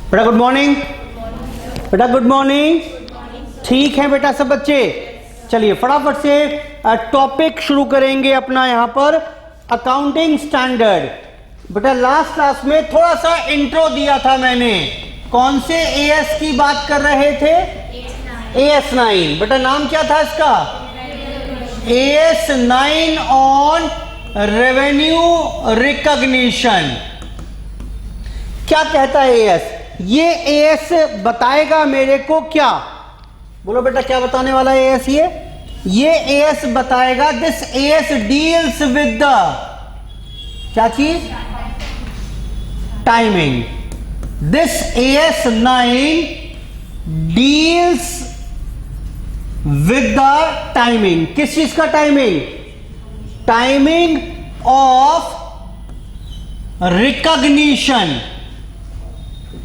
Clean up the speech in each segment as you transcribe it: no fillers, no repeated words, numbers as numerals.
बेटा good morning. बेटा good morning. ठीक है बेटा सब बच्चे, चलिए फटाफट से टॉपिक शुरू करेंगे अपना यहाँ पर अकाउंटिंग स्टैंडर्ड। बेटा लास्ट क्लास में थोड़ा सा इंट्रो दिया था मैंने, कौन से एएस की बात कर रहे थे? एएस 9। बेटा नाम क्या था इसका? As 9 on revenue recognition. क्या कहता है एएस? ये एएस बताएगा मेरे को क्या? बोलो बेटा क्या बताने वाला है एएस? ये एएस बताएगा, this as deals with the क्या चीज? Timing. This as 9 deals with the timing. किस चीज का टाइमिंग? Timing of recognition.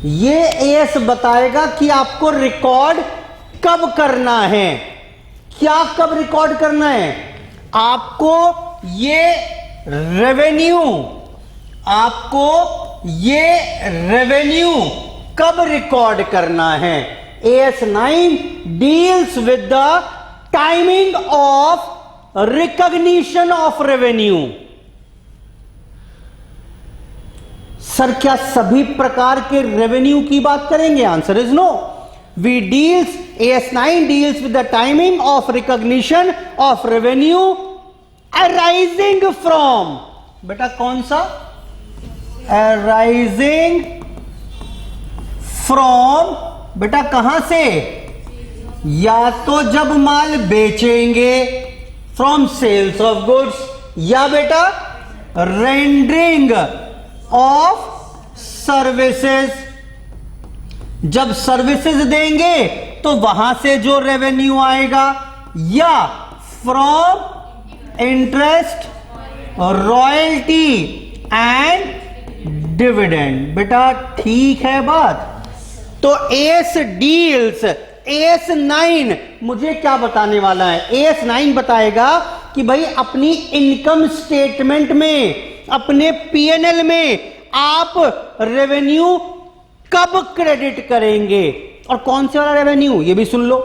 ये एएस बताएगा कि आपको रिकॉर्ड कब करना है। क्या कब रिकॉर्ड करना है? आपको ये रेवेन्यू कब रिकॉर्ड करना है? AS 9 deals with the timing of recognition of revenue. Sir क्या सभी प्रकार के रेवेन्यू की बात करेंगे? Answer is no. We deals, AS 9 deals with the timing of recognition of revenue arising from. बेटा कौन सा? Arising from. बेटा कहां से? या तो जब माल बेचेंगे, फ्रॉम सेल्स ऑफ गुड्स, या बेटा रेंडरिंग ऑफ सर्विसेज। जब सर्विसेज देंगे तो वहां से जो रेवेन्यू आएगा, या from interest, royalty and dividend. बेटा ठीक है बात। तो एएस डील्स, एएस 9 मुझे क्या बताने वाला है? एएस 9 बताएगा कि भाई अपनी इनकम स्टेटमेंट में, अपने पीएनएल में आप रेवेन्यू कब क्रेडिट करेंगे। और कौन से वाला रेवेन्यू ये भी सुन लो,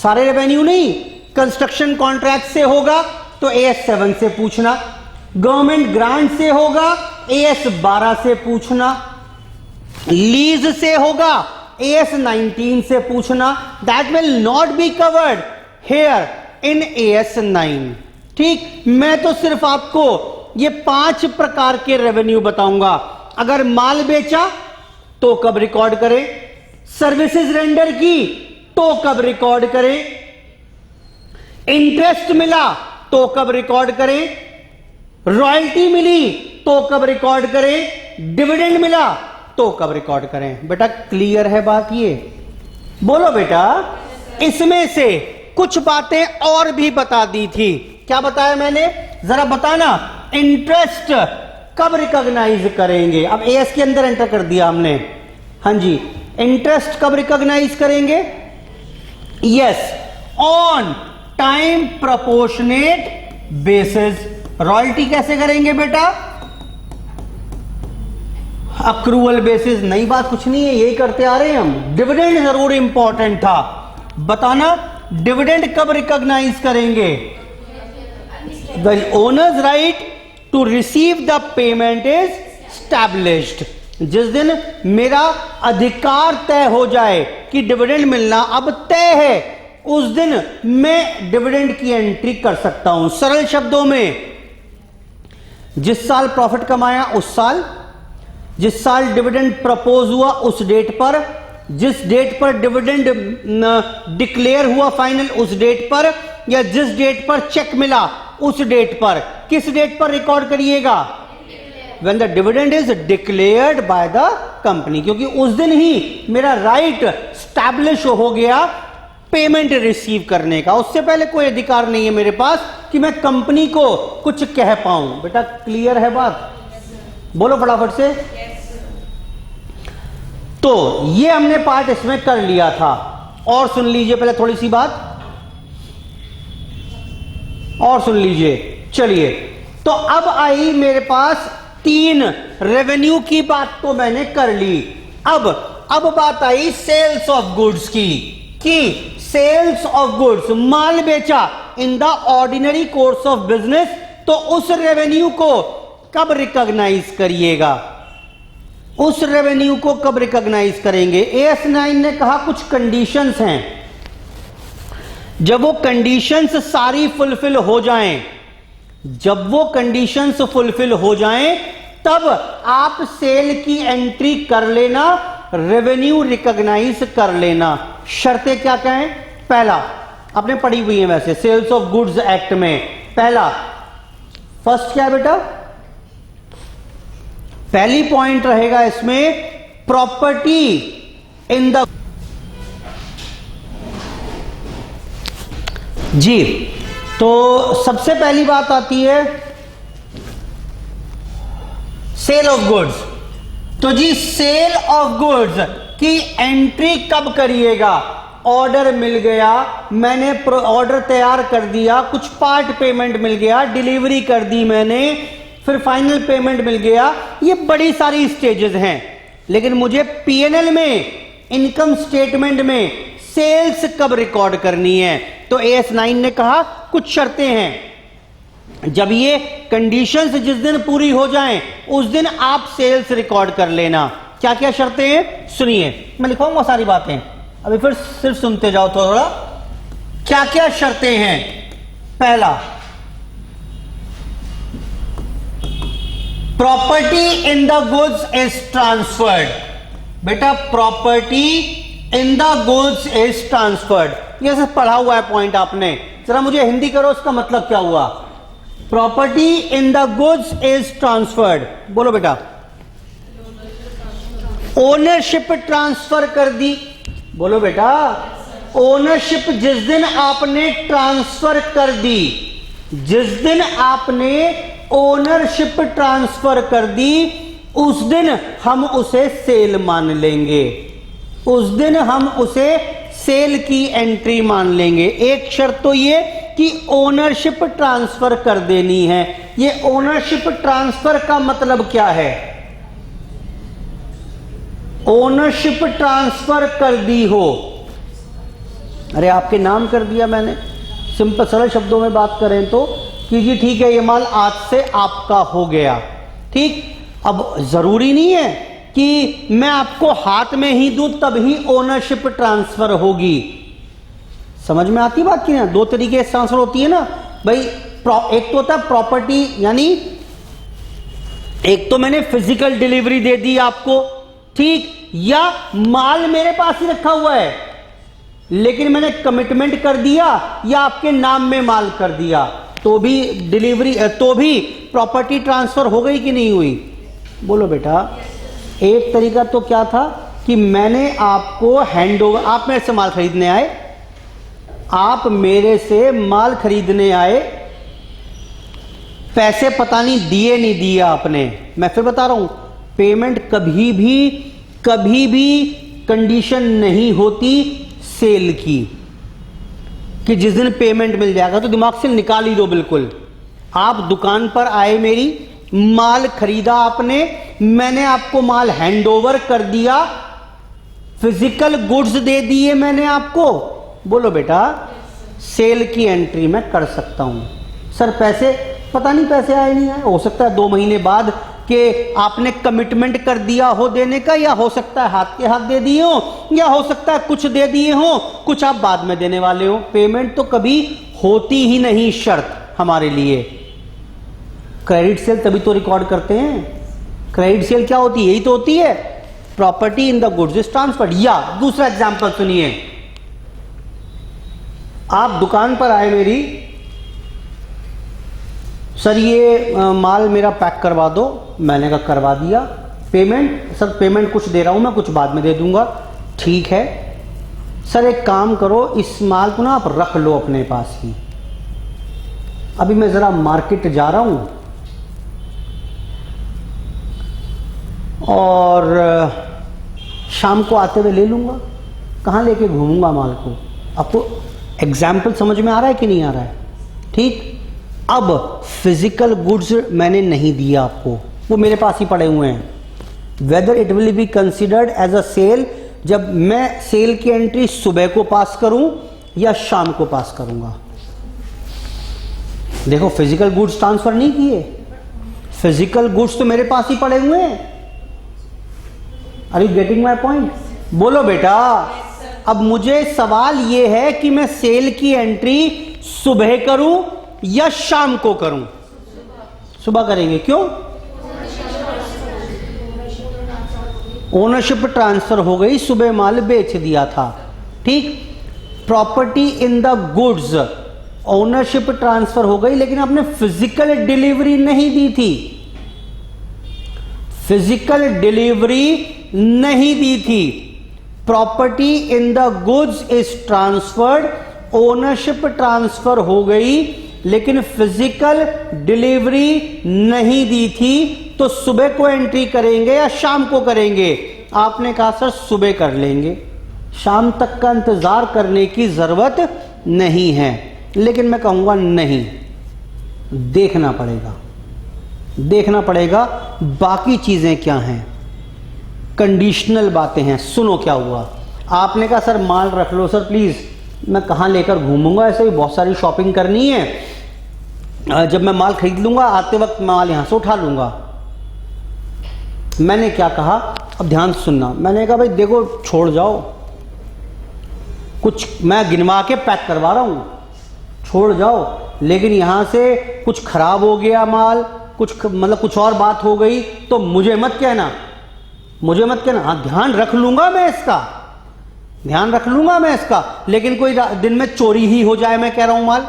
सारे रेवेन्यू नहीं। कंस्ट्रक्शन कॉन्ट्रैक्ट से होगा तो एएस 7 से पूछना, गवर्नमेंट ग्रांट से होगा एएस 12 से पूछना, लीज से होगा एएस 19 से पूछना। That will not be covered here in as 9। ठीक, मैं तो सिर्फ आपको ये 5 प्रकार के रेवेन्यू बताऊंगा। अगर माल बेचा तो कब रिकॉर्ड करें, सर्विसेज रेंडर की तो कब रिकॉर्ड करें, इंटरेस्ट मिला तो कब रिकॉर्ड करें, रॉयल्टी मिली तो कब रिकॉर्ड करें, डिविडेंड मिला तो कब रिकॉर्ड करें। बेटा क्लियर है बात? ये बोलो बेटा। इसमें से कुछ बातें और भी बता दी थी। क्या बताया मैंने? जरा बताना। इंटरेस्ट कब रिकॉग्नाइज करेंगे? अब एएस के अंदर एंटर कर दिया हमने। हाँ जी, इंटरेस्ट कब रिकॉग्नाइज करेंगे? Yes, on time proportionate basis. Royalty कैसे करेंगे बेटा? Accrual basis. नई बात कुछ नहीं है, यही करते आ रहे हैं हम। डिविडेंड जरूर इंपॉर्टेंट था, बताना डिविडेंड कब रिकॉग्नाइज करेंगे? The owner's right to receive the payment is established। जिस दिन मेरा अधिकार तय हो जाए कि डिविडेंड मिलना अब तय है, उस दिन मैं डिविडेंड की एंट्री कर सकता हूं। सरल शब्दों में, जिस साल प्रॉफिट कमाया उस साल, जिस साल डिविडेंड प्रपोज हुआ उस डेट पर, जिस डेट पर डिविडेंड डिक्लेयर हुआ फाइनल उस डेट पर, या जिस डेट पर चेक मिला उस डेट पर। किस डेट पर रिकॉर्ड करिएगा? When the dividend is declared by the company, क्योंकि उस दिन ही मेरा राइट स्टैब्लिश हो गया पेमेंट रिसीव करने का। उससे पहले कोई अधिकार नहीं है मेरे पास कि मैं कंपनी को कुछ कह पाऊं। बेटा क्लियर है बात? बोलो फटाफट से। तो ये हमने पार्ट इसमें कर लिया था। और सुन लीजिए पहले थोड़ी सी बात और सुन लीजिए। चलिए, तो अब आई मेरे पास 3 रेवेन्यू की बात तो मैंने कर ली। अब अब बात आई सेल्स ऑफ गुड्स की, कि सेल्स ऑफ गुड्स, माल बेचा in the ordinary course of business, तो उस रेवेन्यू को कब रिकॉग्नाइज करिएगा, उस रेवेन्यू को कब रिकॉग्नाइज करेंगे। AS9 ने कहा कुछ कंडीशंस हैं, जब वो कंडीशंस सारी फुलफिल हो जाएं, जब वो कंडीशंस फुलफिल हो जाएं, तब आप सेल की एंट्री कर लेना, रेवेन्यू रिकॉग्नाइज कर लेना। शर्तें क्या क्या हैं? पहला, आपने पढ़ी हुई है वैसे सेल्स ऑफ गुड्स एक्ट में, पहला फर्स्ट क्या है बेटा, पहली पॉइंट रहेगा इसमें, प्रॉपर्टी इन द, जी तो सबसे पहली बात आती है सेल ऑफ गुड्स। तो जी सेल ऑफ गुड्स की एंट्री कब करिएगा? ऑर्डर मिल गया, मैंने ऑर्डर तैयार कर दिया, कुछ पार्ट पेमेंट मिल गया, डिलीवरी कर दी मैंने, फिर फाइनल पेमेंट मिल गया, ये बड़ी सारी स्टेजेस हैं। लेकिन मुझे पीएनएल में, इनकम स्टेटमेंट में सेल्स कब रिकॉर्ड करनी है? तो AS9 ने कहा कुछ शर्तें हैं, जब ये कंडीशंस जिस दिन पूरी हो जाएं उस दिन आप सेल्स रिकॉर्ड कर लेना। क्या क्या शर्तें हैं सुनिए, मैं लिखवाऊंगा सारी बातें, अभी फिर सिर्फ सुनते जाओ थोड़ा। क्या क्या शर्तें हैं? पहला, property in the goods is transferred. बेटा property in the goods is transferred, ये सब पढ़ा हुआ है पॉइंट आपने, जरा मुझे हिंदी करो इसका मतलब क्या हुआ। Property in the goods is transferred, बोलो बेटा। ओनरशिप ट्रांसफर कर दी, बोलो बेटा। ओनरशिप जिस दिन आपने ट्रांसफर कर दी, जिस दिन आपने ओनरशिप ट्रांसफर कर दी, उस दिन हम उसे सेल मान लेंगे, उस दिन हम उसे सेल की एंट्री मान लेंगे। एक शर्त तो ये कि ओनरशिप ट्रांसफर कर देनी है। ये ओनरशिप ट्रांसफर का मतलब क्या है? ओनरशिप ट्रांसफर कर दी हो, अरे आपके नाम कर दिया मैंने, सिंपल सरल शब्दों में बात करें तो कि जी ठीक है ये माल आज से आपका हो गया, ठीक। अब जरूरी नहीं है कि मैं आपको हाथ में ही दूं तभी ओनरशिप ट्रांसफर होगी। समझ में आती बात की ना? दो तरीके से ट्रांसफर होती है ना भाई, एक तो होता है प्रॉपर्टी, यानी एक तो मैंने फिजिकल डिलीवरी दे दी आपको, ठीक, या माल मेरे पास ही रखा हुआ है लेकिन मैंने कमिटमेंट कर दिया या आपके नाम में माल कर दिया, तो भी डिलीवरी, तो भी प्रॉपर्टी ट्रांसफर हो गई कि नहीं हुई? बोलो बेटा। एक तरीका तो क्या था कि मैंने आपको हैंड ओवर, आप मेरे से माल खरीदने आए, आप मेरे से माल खरीदने आए, पैसे पता नहीं दिए नहीं दिए आपने। मैं फिर बता रहा हूं, पेमेंट कभी भी कंडीशन नहीं होती सेल की कि जिस दिन पेमेंट मिल जाएगा तो दिमाग से निकाल ही दो बिल्कुल। आप दुकान पर आए, मेरी माल खरीदा आपने, मैंने आपको माल हैंड ओवर कर दिया, फिजिकल गुड्स दे दिए मैंने आपको, बोलो बेटा सेल की एंट्री मैं कर सकता हूं। सर पैसे पता नहीं पैसे आए नहीं आए, हो सकता है 2 महीने बाद कि आपने कमिटमेंट कर दिया हो देने का, या हो सकता है हाथ के हाथ दे दिए हो, या हो सकता है कुछ दे दिए हो, कुछ आप बाद में देने वाले हो। पेमेंट तो कभी होती ही नहीं शर्त हमारे लिए। क्रेडिट सेल तभी तो रिकॉर्ड करते हैं। क्रेडिट सेल क्या होती है? यही तो होती है, property in the goods is transferred. या दूसरा एग्जांपल सुनिए, आप दुकान पर आए मेरी, सर ये माल मेरा पैक करवा दो, मैंने कहा करवा दिया। पेमेंट, सर पेमेंट कुछ दे रहा हूं मैं, कुछ बाद में दे दूंगा। ठीक है सर, एक काम करो, इस माल को ना आप रख लो अपने पास ही, अभी मैं जरा मार्केट जा रहा हूं और शाम को आते हुए ले लूंगा। कहां लेके घूमूंगा माल को? आपको एग्जाम्पल समझ में आ रहा है कि नहीं आ रहा है? ठीक। अब फिजिकल गुड्स मैंने नहीं दिया आपको, वो मेरे पास ही पड़े हुए हैं। Whether it will be considered as a sale जब मैं सेल की एंट्री सुबह को पास करूं या शाम को पास करूंगा? देखो, फिजिकल गुड्स ट्रांसफर नहीं किए, फिजिकल गुड्स तो मेरे पास ही पड़े हुए हैं। Are you getting my point? बोलो बेटा। अब मुझे सवाल यह है कि मैं सेल की एंट्री सुबह करूं या शाम को करूं? सुबह करेंगे। क्यों? ओनरशिप ट्रांसफर हो गई, सुबह माल बेच दिया था, ठीक। Property in the goods, ownership transfer हो गई, लेकिन आपने फिजिकल डिलीवरी नहीं दी थी, फिजिकल डिलीवरी नहीं दी थी। Property in the goods is transferred, ownership transfer हो गई, लेकिन फिजिकल डिलीवरी नहीं दी थी। तो सुबह को एंट्री करेंगे या शाम को करेंगे? आपने कहा सर सुबह कर लेंगे, शाम तक का इंतजार करने की जरूरत नहीं है। लेकिन मैं कहूंगा नहीं, देखना पड़ेगा, देखना पड़ेगा बाकी चीजें क्या हैं, कंडीशनल बातें हैं। सुनो क्या हुआ। आपने कहा सर माल रख लो सर प्लीज, मैं कहां लेकर घूमूंगा, ऐसे ही बहुत सारी शॉपिंग करनी है, जब मैं माल खरीद लूंगा आते वक्त माल यहां से उठा लूंगा। मैंने क्या कहा, अब ध्यान से सुनना। मैंने कहा भाई देखो छोड़ जाओ, कुछ मैं गिनवा के पैक करवा रहा हूं, छोड़ जाओ, लेकिन यहां से कुछ खराब हो गया माल, कुछ मतलब कुछ और बात हो गई तो मुझे मत कहना, मुझे मत कहना। हाँ ध्यान रख लूंगा मैं इसका, ध्यान रख लूंगा मैं इसका, लेकिन कोई दिन में चोरी ही हो जाए, मैं कह रहा हूं माल,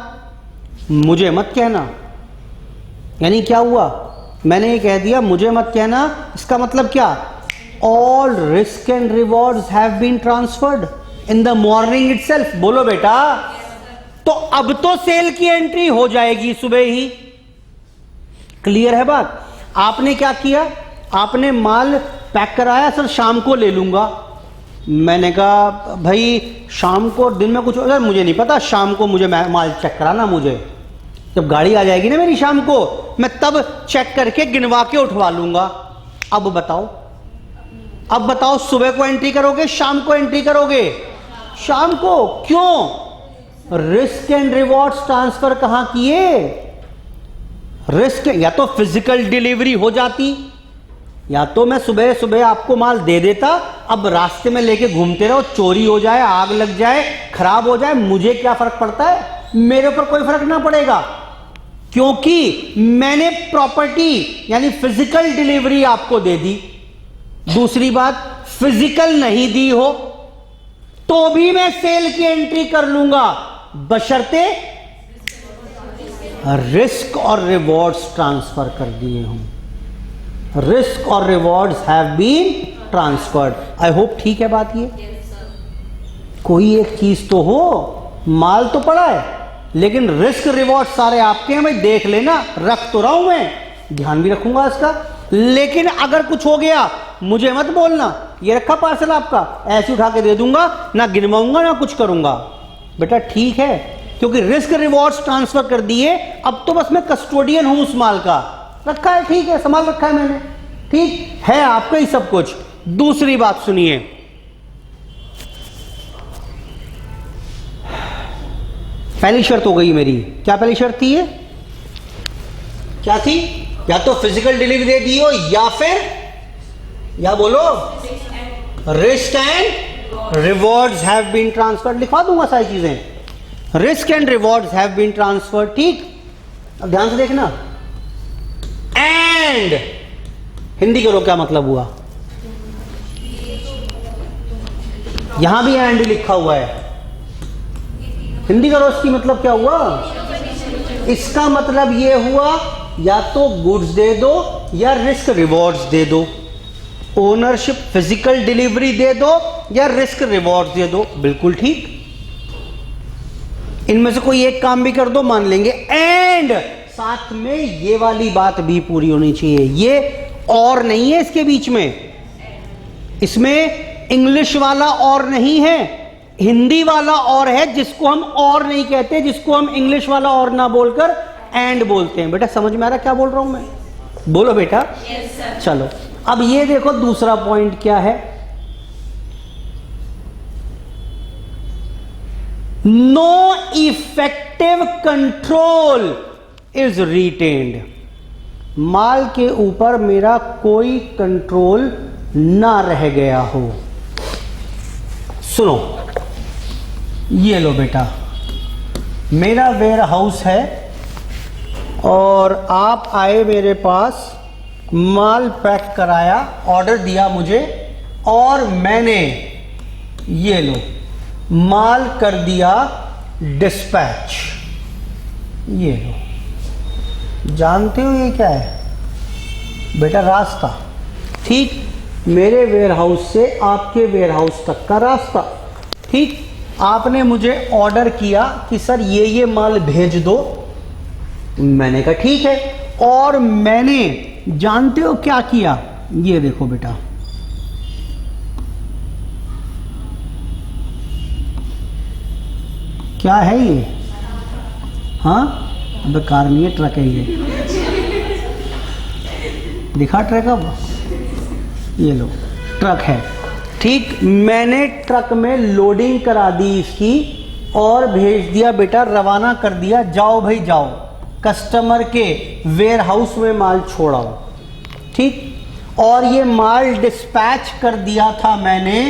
मुझे मत कहना। यानी क्या हुआ, मैंने ये कह दिया मुझे मत कहना, इसका मतलब क्या? All risk and rewards have been transferred in the morning itself. बोलो बेटा। तो अब तो सेल की एंट्री हो जाएगी सुबह ही। क्लियर है बात? आपने क्या किया, आपने माल पैक कराया, सर शाम को ले लूंगा। मैंने कहा भाई शाम को दिन में कुछ, अगर मुझे नहीं पता, शाम को मुझे माल चेक कराना, मुझे जब गाड़ी आ जाएगी ना मेरी शाम को, मैं तब चेक करके गिनवा के उठवा लूंगा। अब बताओ, अब बताओ सुबह को एंट्री करोगे शाम को एंट्री करोगे? शाम को। क्यों? रिस्क एंड रिवॉर्ड्स ट्रांसफर कहां किए? रिस्क या तो फिजिकल डिलीवरी हो जाती, या तो मैं सुबह सुबह आपको माल दे देता, अब रास्ते में लेके घूमते रहो, चोरी हो जाए, आग लग जाए, खराब हो जाए, मुझे क्या फर्क पड़ता है? मेरे ऊपर कोई फर्क ना पड़ेगा, क्योंकि मैंने प्रॉपर्टी यानी फिजिकल डिलीवरी आपको दे दी। दूसरी बात, फिजिकल नहीं दी हो तो भी मैं सेल की एंट्री कर लूंगा, बशर्ते रिस्क और रिवॉर्ड्स ट्रांसफर कर दिए हों। रिस्क और rewards have been transferred. I hope ठीक है बात ये। कोई एक चीज तो हो, माल तो पड़ा है लेकिन रिस्क रिवॉर्ड सारे आपके हैं, भाई देख लेना, रख तो रहा हूं मैं, ध्यान भी रखूंगा इसका। लेकिन अगर कुछ हो गया मुझे मत बोलना, ये रखा पार्सल आपका, ऐसे उठा के दे दूंगा, ना गिनवाऊंगा ना कुछ करूंगा। बेटा ठीक है, क्योंकि रिस्क रिवॉर्ड्स ट्रांसफर कर दिए, अब तो बस मैं कस्टोडियन हूं उस माल का, रखा है, ठीक है, संभाल रखा है मैंने, ठीक है, आपका ही सब कुछ। दूसरी बात सुनिए, पहली शर्त हो गई मेरी, क्या पहली शर्त थी ये? क्या थी? या तो फिजिकल डिलीवरी दे दी हो, या फिर, या बोलो, risk and rewards have been transferred. लिखवा दूंगा सारी चीजें, risk and rewards have been transferred, ठीक। अब ध्यान से देखना, एंड हिंदी करो क्या मतलब हुआ, यहां भी एंड लिखा हुआ है, हिंदी करो इसकी मतलब क्या हुआ? इसका मतलब यह हुआ या तो गुड्स दे दो या रिस्क रिवॉर्ड्स दे दो, ओनरशिप फिजिकल डिलीवरी दे दो या रिस्क रिवॉर्ड्स दे दो, बिल्कुल ठीक। इनमें से कोई एक काम भी कर दो मान लेंगे, एंड साथ में ये वाली बात भी पूरी होनी चाहिए, ये और नहीं है इसके बीच में, इसमें इंग्लिश वाला और नहीं है, हिंदी वाला और है, जिसको हम और नहीं कहते, जिसको हम इंग्लिश वाला और ना बोलकर एंड बोलते हैं। बेटा समझ में आ रहा क्या बोल रहा हूं मैं? बोलो बेटा। yes, चलो अब ये देखो दूसरा पॉइंट क्या है, no effective control is retained, माल के ऊपर मेरा कोई कंट्रोल ना रह गया हो। सुनो, ये लो बेटा, मेरा वेयर हाउस है और आप आए मेरे पास, माल पैक कराया, ऑर्डर दिया मुझे, और मैंने ये लो माल कर दिया डिस्पैच। ये लो, जानते हो ये क्या है बेटा? रास्ता। ठीक, मेरे वेयर हाउस से आपके वेयर हाउस तक का रास्ता। ठीक, आपने मुझे ऑर्डर किया कि सर ये माल भेज दो, मैंने कहा ठीक है, और मैंने जानते हो क्या किया? ये देखो बेटा, क्या है ये? हाँ, बेकार नहीं है, ट्रक है ये। दिखा ट्रक अब, ये लो ट्रक है। ठीक, मैंने ट्रक में लोडिंग करा दी इसकी और भेज दिया बेटा, रवाना कर दिया, जाओ भाई जाओ, कस्टमर के वेयर हाउस में माल छोड़ाओ। ठीक, और ये माल डिस्पैच कर दिया था मैंने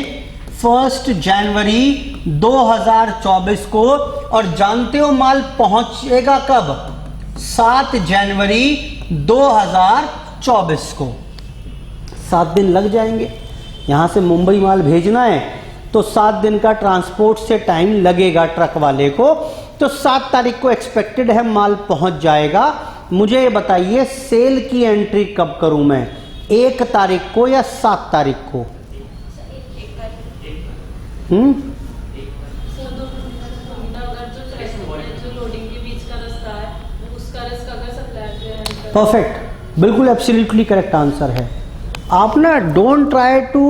1 जनवरी 2024 को, और जानते हो माल पहुंचेगा कब? 7 जनवरी 2024 को। 7 दिन लग जाएंगे। यहाँ से मुंबई माल भेजना है तो 7 दिन का ट्रांसपोर्ट से टाइम लगेगा ट्रक वाले को, तो 7 तारीख को एक्सपेक्टेड है माल पहुंच जाएगा। मुझे ये बताइए सेल की एंट्री कब करूं मैं, 1 तारीख को या 7 तारीख को? परफेक्ट, बिल्कुल एब्सोल्युटली करेक्ट आंसर है। आप ना don't try to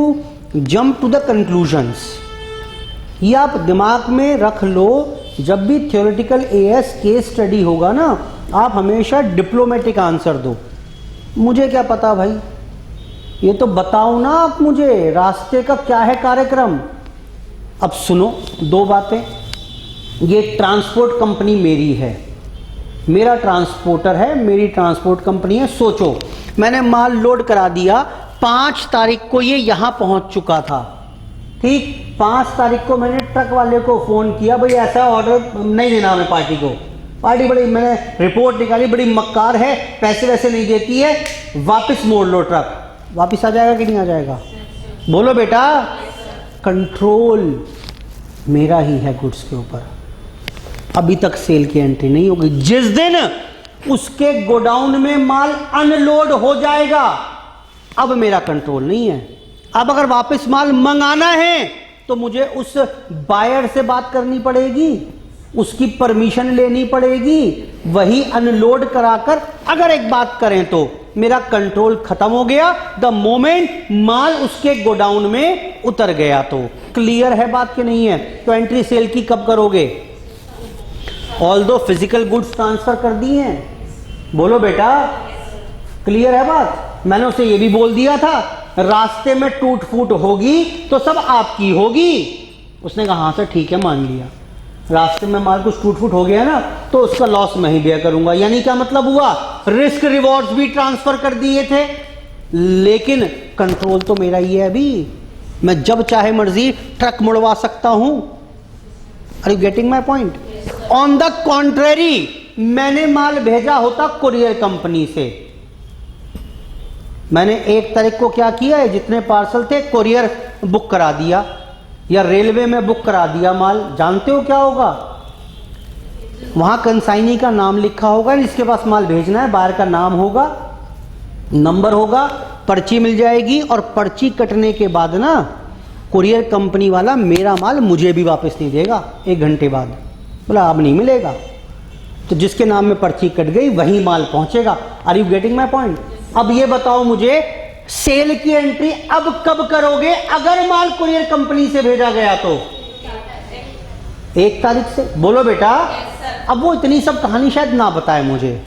jump to the conclusions, ये आप दिमाग में रख लो। जब भी थ्योरेटिकल एएस केस स्टडी होगा ना, आप हमेशा डिप्लोमेटिक आंसर दो। मुझे क्या पता भाई, ये तो बताओ ना आप मुझे रास्ते का क्या है कार्यक्रम। अब सुनो 2 बातें, ये ट्रांसपोर्ट कंपनी मेरी है, मेरा ट्रांसपोर्टर है, मेरी ट्रांसपोर्ट कंपनी है। सोचो, मैंने माल लोड करा दिया, 5 तारीख को ये यहां पहुंच चुका था। ठीक, 5 तारीख को मैंने ट्रक वाले को फोन किया, भाई ऐसा ऑर्डर नहीं देना हमें पार्टी को, पार्टी बड़ी, मैंने रिपोर्ट निकाली, बड़ी मक्कार है, पैसे वैसे नहीं देती है, वापस मोड़ लो ट्रक। वापस आ जाएगा कि नहीं आ जाएगा? बोलो बेटा। कंट्रोल मेरा ही है गुड्स के ऊपर। अभी तक सेल की एंट्री नहीं होगी, जिस दिन उसके गोडाउन में माल अनलोड हो जाएगा, अब मेरा कंट्रोल नहीं है। अब अगर वापस माल मंगाना है तो मुझे उस बायर से बात करनी पड़ेगी, उसकी परमिशन लेनी पड़ेगी, वही अनलोड कराकर अगर एक बात करें तो मेरा कंट्रोल खत्म हो गया द मोमेंट माल उसके गोडाउन में उतर गया। तो क्लियर है बात कि नहीं है? तो एंट्री सेल की कब करोगे? ऑल्दो फिजिकल गुड्स ट्रांसफर कर दी हैं। बोलो बेटा, क्लियर है बात? मैंने उसे ये भी बोल दिया था रास्ते में टूट फूट होगी तो सब आपकी होगी। उसने कहा हाँ सर ठीक है, मान लिया। रास्ते में माल कुछ टूट फूट हो गया ना तो उसका लॉस मैं ही बेयर करूंगा। यानी क्या मतलब हुआ? रिस्क रिवॉर्ड्स भी ट्रांसफर कर दिए थे, लेकिन कंट्रोल तो मेरा ही है। अभी मैं जब चाहे मर्जी ट्रक मुड़वा सकता हूं। Are you getting my point? On the contrary, मैंने माल भेजा होता कुरियर कंपनी से, मैंने 1 तारीख को क्या किया है, जितने पार्सल थे कुरियर बुक करा दिया या रेलवे में बुक करा दिया माल। जानते हो क्या होगा? वहां कंसाइनी का नाम लिखा होगा, जिसके पास माल भेजना है, बाहर का नाम होगा, नंबर होगा, पर्ची मिल जाएगी, और पर्ची कटने के बाद ना कुरियर कंपनी वाला मेरा माल मुझे भी वापस नहीं देगा। 1 घंटे बाद बोला अब नहीं मिलेगा, तो जिसके नाम में पर्ची कट गई वही माल पहुंचेगा। Are you getting my point? अब ये बताओ मुझे, सेल की एंट्री अब कब करोगे अगर माल कुरियर कंपनी से भेजा गया तो? 1 तारीख से। बोलो बेटा। अब वो इतनी सब कहानी शायद ना बताए मुझे,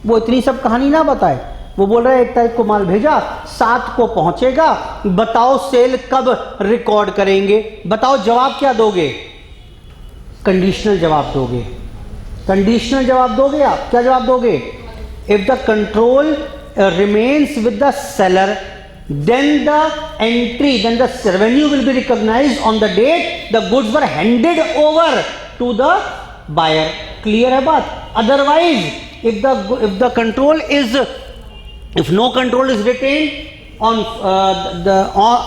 वो इतनी सब कहानी ना बताए। वो बोल रहे 1 तारीख को माल भेजा, 7 को पहुंचेगा। बताओ सेल कब रिकॉर्ड करेंगे? बताओ जवाब क्या दोगे? कंडीशनल जवाब दोगे। कंडीशनल जवाब दोगे आप, क्या जवाब दोगे? If the control remains with the seller then the entry, then the revenue will be recognized on the date the goods were handed over to the buyer. Clear है बात? Otherwise, if the control is, if no control is retained on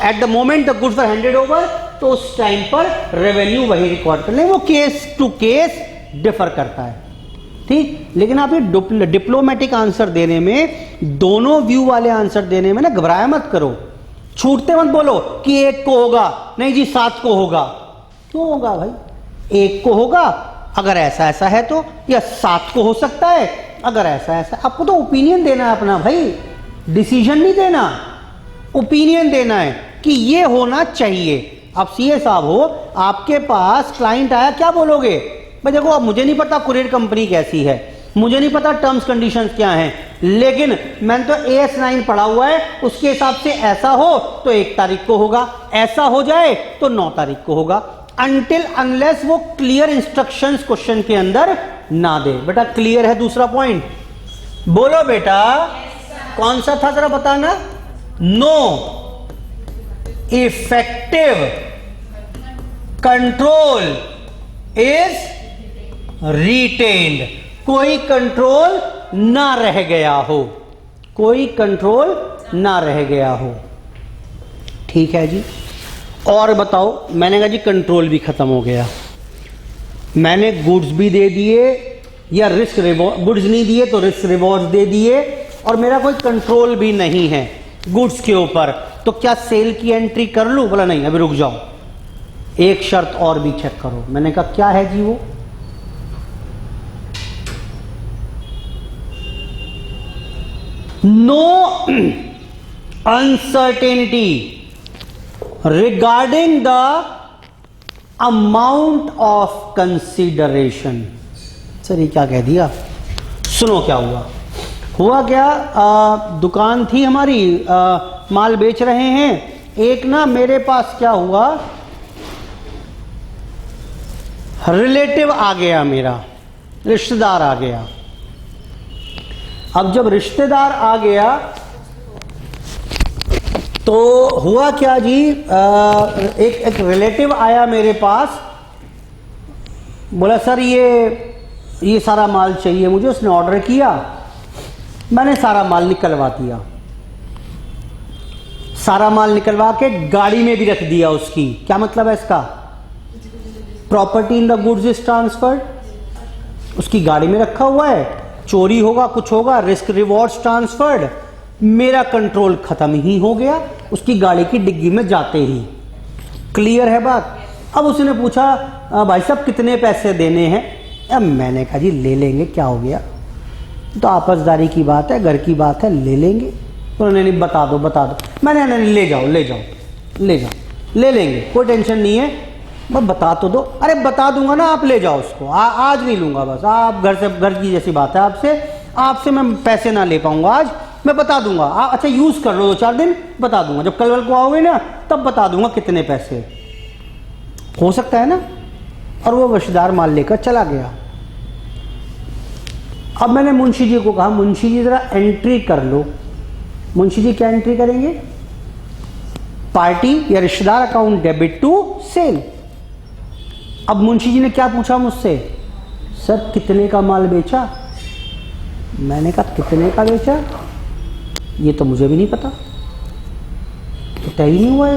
at the moment the goods were handed over, तो उस time पर revenue वही record कर ले। वो case to case differ करता है, ठीक। लेकिन आप ये डिप्लोमेटिक आंसर देने में, दोनों व्यू वाले आंसर देने में ना घबराया मत करो, छूटते मत बोलो कि 1 को होगा, नहीं जी 7 को होगा। क्यों होगा भाई? 1 को होगा अगर ऐसा ऐसा है तो, या 7 को हो सकता है अगर ऐसा ऐसा। आपको तो ओपिनियन देना है अपना भाई, डिसीजन नहीं देना, ओपिनियन देना है कि ये होना चाहिए। आप सीए साहब हो, आपके पास क्लाइंट आया, क्या बोलोगे? भाई देखो, अब मुझे नहीं पता कुरियर कंपनी कैसी है, मुझे नहीं पता टर्म्स कंडीशंस क्या हैं, लेकिन मैंने तो AS9 पढ़ा हुआ है, उसके हिसाब से ऐसा हो तो 1 तारीख को होगा, ऐसा हो जाए तो 9 तारीख को होगा। अनटिल अनलेस वो क्लियर इंस्ट्रक्शंस क्वेश्चन के अंदर ना दे। बेटा क्लियर है? दूसरा पॉइंट बोलो बेटा, कौन सा था जरा बताना? No effective control is retained. कोई कंट्रोल ना रह गया हो, कोई कंट्रोल ना रह गया हो, ठीक है जी। और बताओ, मैंने कहा जी कंट्रोल भी खत्म हो गया, मैंने गुड्स भी दे दिए, या रिस्क रिवॉर्ड, गुड्स नहीं दिए तो रिस्क रिवॉर्ड दे दिए, और मेरा कोई कंट्रोल भी नहीं है गुड्स के ऊपर, तो क्या सेल की एंट्री कर लूं? बोला नहीं, अभी रुक जाओ, एक शर्त और भी चेक करो। मैंने कहा क्या है जी? वो no uncertainty regarding the amount of consideration. Sir ये क्या कह दिया? सुनो क्या हुआ। हुआ क्या, दुकान थी हमारी, माल बेच रहे हैं, एक ना मेरे पास क्या हुआ, रिलेटिव आ गया, मेरा रिश्तेदार आ गया। अब जब रिश्तेदार आ गया तो हुआ क्या जी, एक रिलेटिव आया मेरे पास, बोला सर ये सारा माल चाहिए मुझे। उसने ऑर्डर किया, मैंने सारा माल निकलवा दिया, सारा माल निकलवा के गाड़ी में भी रख दिया उसकी। क्या मतलब है इसका? Property in the goods is transferred, उसकी गाड़ी में रखा हुआ है, चोरी होगा कुछ होगा, रिस्क रिवॉर्ड्स ट्रांसफर्ड, मेरा कंट्रोल खत्म ही हो गया उसकी गाड़ी की डिग्गी में जाते ही। क्लियर है बात? अब उसने पूछा भाई साहब कितने पैसे देने हैं? अब मैंने कहा जी ले लेंगे, क्या हो गया, तो आपसदारी की बात है, घर की बात है, ले लेंगे। उन्होंने नहीं, बता दो बता दो। मैंने नहीं, ले जाओ ले जाओ ले जाओ, ले लेंगे, कोई टेंशन नहीं है, बस बता तो दो। अरे बता दूंगा ना, आप ले जाओ उसको, आज नहीं लूंगा, बस आप घर की जैसी बात है, आपसे मैं पैसे ना ले पाऊंगा आज, मैं बता दूंगा। अच्छा यूज कर लो 2-4 दिन, बता दूंगा, जब कल को आओगे ना तब बता दूंगा कितने पैसे। हो सकता है ना? और वो रिश्तेदार माल लेकर चला गया। अब मैंने मुंशी जी को कहा, मुंशी जी जरा एंट्री कर लो। मुंशी जी क्या एंट्री करेंगे? पार्टी या रिश्तेदार अकाउंट डेबिट टू सेल। अब मुंशी जी ने क्या पूछा मुझसे, सर कितने का माल बेचा? मैंने कहा कितने का बेचा, ये तो मुझे भी नहीं पता, तो तय ही नहीं हुआ,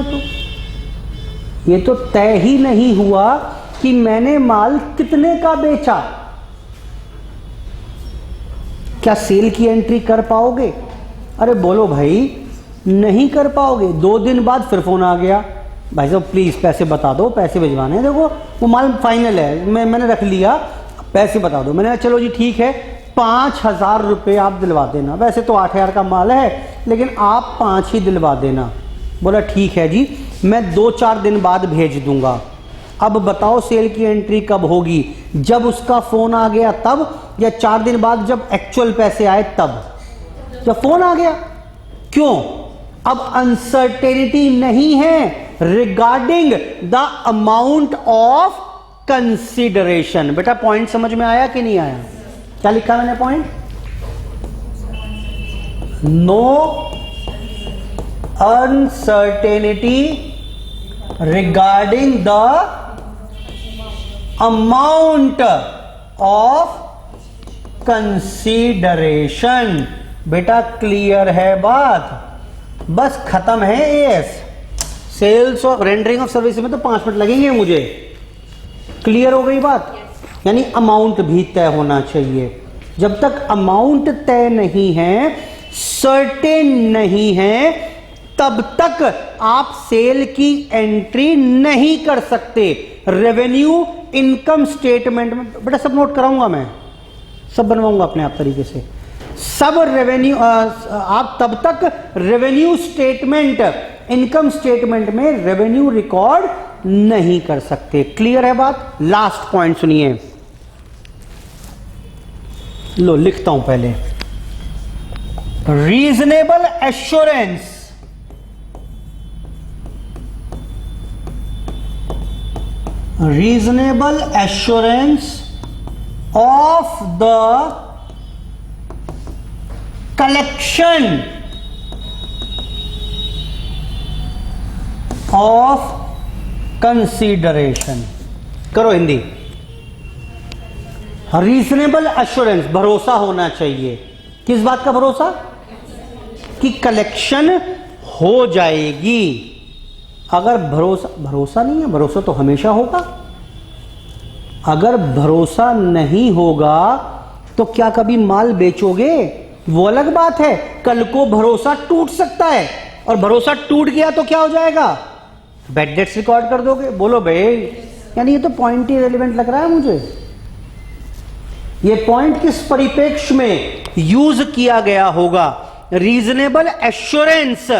ये तो तय ही नहीं हुआ कि मैंने माल कितने का बेचा। क्या सेल की एंट्री कर पाओगे? अरे बोलो भाई, नहीं कर पाओगे। 2 दिन बाद फिर फोन आ गया, भाई साहब प्लीज पैसे बता दो, पैसे भिजवाने हैं, देखो वो माल फाइनल है, मैंने रख लिया, पैसे बता दो। मैंने कहा चलो जी ठीक है, 5,000 रुपये आप दिलवा देना। वैसे तो 8,000 का माल है, लेकिन आप 5 ही दिलवा देना। बोला ठीक है जी, मैं 2-4 दिन बाद भेज दूंगा। अब बताओ सेल की एंट्री कब होगी? जब उसका फोन आ गया तब, या 4 दिन बाद जब एक्चुअल पैसे आए तब? जब फोन आ गया। क्यों? अब अनसर्टेनिटी नहीं है regarding the amount of consideration. बेटा पॉइंट समझ में आया कि नहीं आया? क्या लिखा मैंने point? No uncertainty regarding the amount of consideration. बेटा क्लियर है बात? बस खत्म है एएस। सेल्स और रेंडरिंग ऑफ सर्विस में तो 5 मिनट लगेंगे मुझे। क्लियर हो गई बात? यानी अमाउंट भी तय होना चाहिए। जब तक अमाउंट तय नहीं है, सर्टेन नहीं है, तब तक आप सेल की एंट्री नहीं कर सकते। रेवेन्यू इनकम स्टेटमेंट में बेटा सब नोट कराऊंगा मैं, सब बनवाऊंगा अपने आप तरीके से। सब रेवेन्यू आप तब तक रेवेन्यू स्टेटमेंट, इनकम स्टेटमेंट में रेवेन्यू रिकॉर्ड नहीं कर सकते। क्लियर है बात? लास्ट पॉइंट सुनिए, लो लिखता हूं पहले। Reasonable assurance, reasonable assurance of the collection of consideration. करो हिंदी। रीजनेबल एश्योरेंस, भरोसा होना चाहिए। किस बात का भरोसा? कि कलेक्शन हो जाएगी। अगर भरोसा नहीं है, भरोसा तो हमेशा होगा। अगर भरोसा नहीं होगा तो क्या कभी माल बेचोगे? वो अलग बात है। कल को भरोसा टूट सकता है, और भरोसा टूट गया तो क्या हो जाएगा? बैड डेट्स रिकॉर्ड कर दोगे। बोलो भाई, यानी ये तो पॉइंट ही रेलिवेंट लग रहा है मुझे। ये पॉइंट किस परिप्रेक्ष्य में यूज किया गया होगा? Reasonable assurance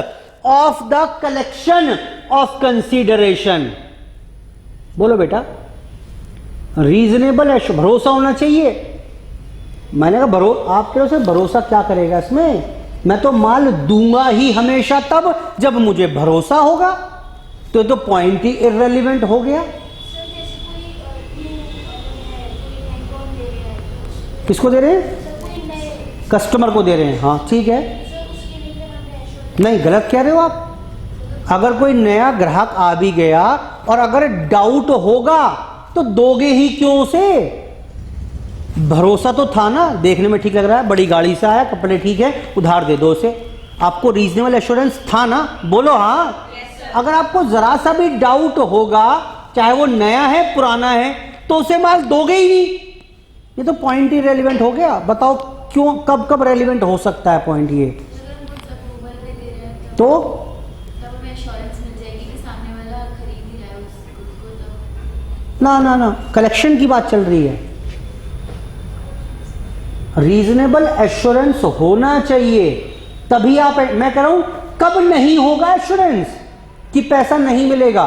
of the collection of consideration. बोलो बेटा, रीजनेबल भरोसा होना चाहिए। मैंने कहा आप कहो से भरोसा क्या करेगा इसमें? मैं तो माल दूंगा ही हमेशा तब जब मुझे भरोसा होगा। तो पॉइंट ही इररेलेवेंट हो गया। किसको दे रहे हैं? कस्टमर को दे रहे हैं। हाँ ठीक है, नहीं गलत कह रहे हो आप। अगर कोई नया ग्राहक आ भी गया और अगर डाउट होगा तो दोगे ही क्यों उसे? भरोसा तो था ना, देखने में ठीक लग रहा है, बड़ी गाड़ी से आया, कपड़े ठीक है, उधार दे दो उसे। आपको रीजनेबल एश्योरेंस था ना? बोलो हाँ। अगर आपको जरा सा भी डाउट होगा, चाहे वो नया है पुराना है, तो उसे माल दोगे ही नहीं। ये तो पॉइंट ही रेलिवेंट हो गया। बताओ क्यों, कब कब रेलिवेंट हो सकता है पॉइंट ये? तो ना कलेक्शन की बात चल रही है। रीजनेबल एश्योरेंस होना चाहिए तभी आप, मैं कह रहा हूं कब नहीं होगा एश्योरेंस कि पैसा नहीं मिलेगा।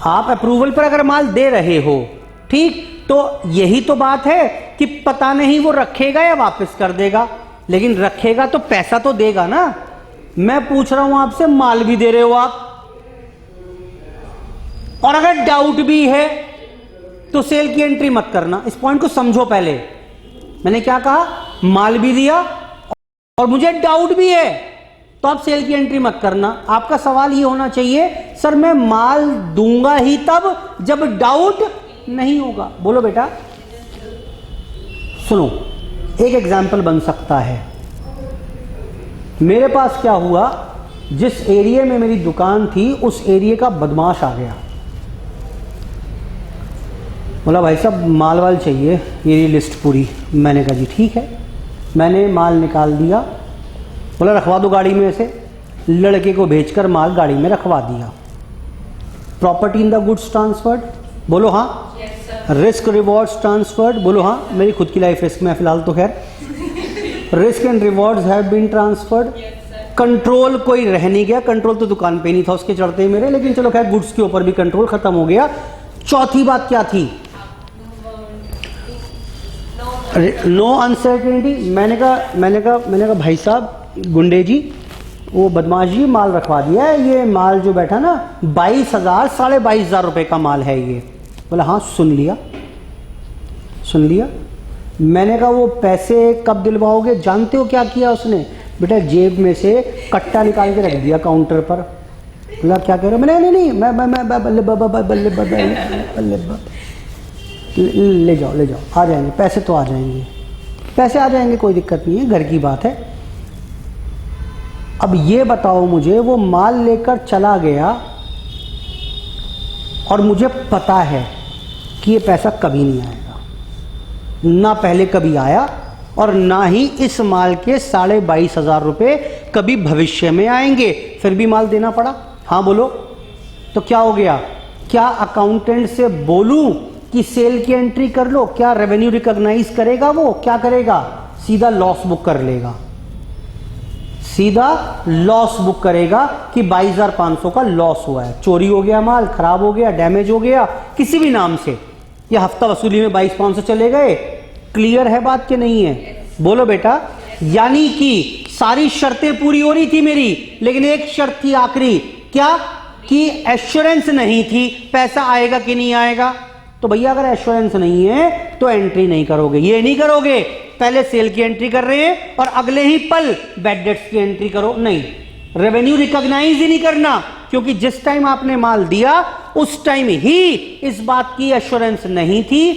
आप अप्रूवल पर अगर माल दे रहे हो, ठीक, तो यही तो बात है कि पता नहीं वो रखेगा या वापस कर देगा, लेकिन रखेगा तो पैसा तो देगा ना। मैं पूछ रहा हूं आपसे, माल भी दे रहे हो आप, और अगर डाउट भी है तो सेल की एंट्री मत करना। इस पॉइंट को समझो पहले। मैंने क्या कहा? माल भी दिया और मुझे डाउट भी है, तो आप सेल की एंट्री मत करना। आपका सवाल ये होना चाहिए, सर मैं माल दूंगा ही तब जब डाउट नहीं होगा। बोलो बेटा, सुनो, एक एग्जाम्पल बन सकता है। मेरे पास क्या हुआ, जिस एरिया में मेरी दुकान थी उस एरिया का बदमाश आ गया। बोला भाई साहब माल वाल चाहिए, ये लिस्ट पूरी। मैंने कहा जी ठीक है। मैंने माल निकाल दिया। बोला रखवा दो गाड़ी में से। लड़के को भेजकर माल गाड़ी में रखवा दिया। Property in the goods transferred. बोलो हाँ। Risk rewards transferred. बोलो हाँ। मेरी खुद की लाइफ रिस्क में फिलहाल तो खैर। Risk and rewards have been transferred. Control कोई रह नहीं गया। कंट्रोल तो दुकान पे नहीं था उसके चढ़ते ही मेरे, लेकिन चलो खैर गुड्स के ऊपर भी कंट्रोल खत्म हो गया। चौथी बात क्या थी? No uncertainty. मैंने कहा भाई साहब गुंडे जी, वो बदमाश जी माल रखवा दिया है। ये माल जो बैठा ना 22,000 22,500 रुपए का माल है ये। बोला हाँ सुन लिया। मैंने कहा वो पैसे कब दिलवाओगे? जानते हो क्या किया उसने? बेटा जेब में से कट्टा निकाल के रख दिया काउंटर पर। बोला क्या कह रहे हो? मैंने नहीं मैं ले जाओ आ जाएंगे पैसे, तो आ जाएंगे पैसे, आ जाएंगे, कोई दिक्कत नहीं है, घर की बात है। अब ये बताओ मुझे, वो माल लेकर चला गया और मुझे पता है कि ये पैसा कभी नहीं आएगा, ना पहले कभी आया और ना ही इस माल के 22,500 रुपये कभी भविष्य में आएंगे, फिर भी माल देना पड़ा। हाँ बोलो, तो क्या हो गया? क्या अकाउंटेंट से बोलूं कि सेल की एंट्री कर लो? क्या रेवेन्यू रिकॉग्नाइज करेगा? वो क्या करेगा? सीधा लॉस बुक कर लेगा, सीधा लॉस बुक करेगा कि 22,500 का लॉस हुआ है, चोरी हो गया, माल खराब हो गया, डैमेज हो गया, किसी भी नाम से, या हफ्ता वसूली में 22,500 चले गए। क्लियर है बात कि नहीं है? बोलो बेटा। यानी कि सारी शर्तें पूरी हो रही थी मेरी, लेकिन एक शर्त थी आखिरी, क्या? कि एश्योरेंस नहीं थी पैसा आएगा कि नहीं आएगा। तो भैया अगर एश्योरेंस नहीं है तो एंट्री नहीं करोगे, ये नहीं करोगे, पहले सेल की एंट्री कर रहे हैं और अगले ही पल बैड डेट्स की एंट्री करो, नहीं, रेवेन्यू रिकॉग्नाइज ही नहीं करना, क्योंकि जिस टाइम आपने माल दिया उस टाइम ही इस बात की एश्योरेंस नहीं थी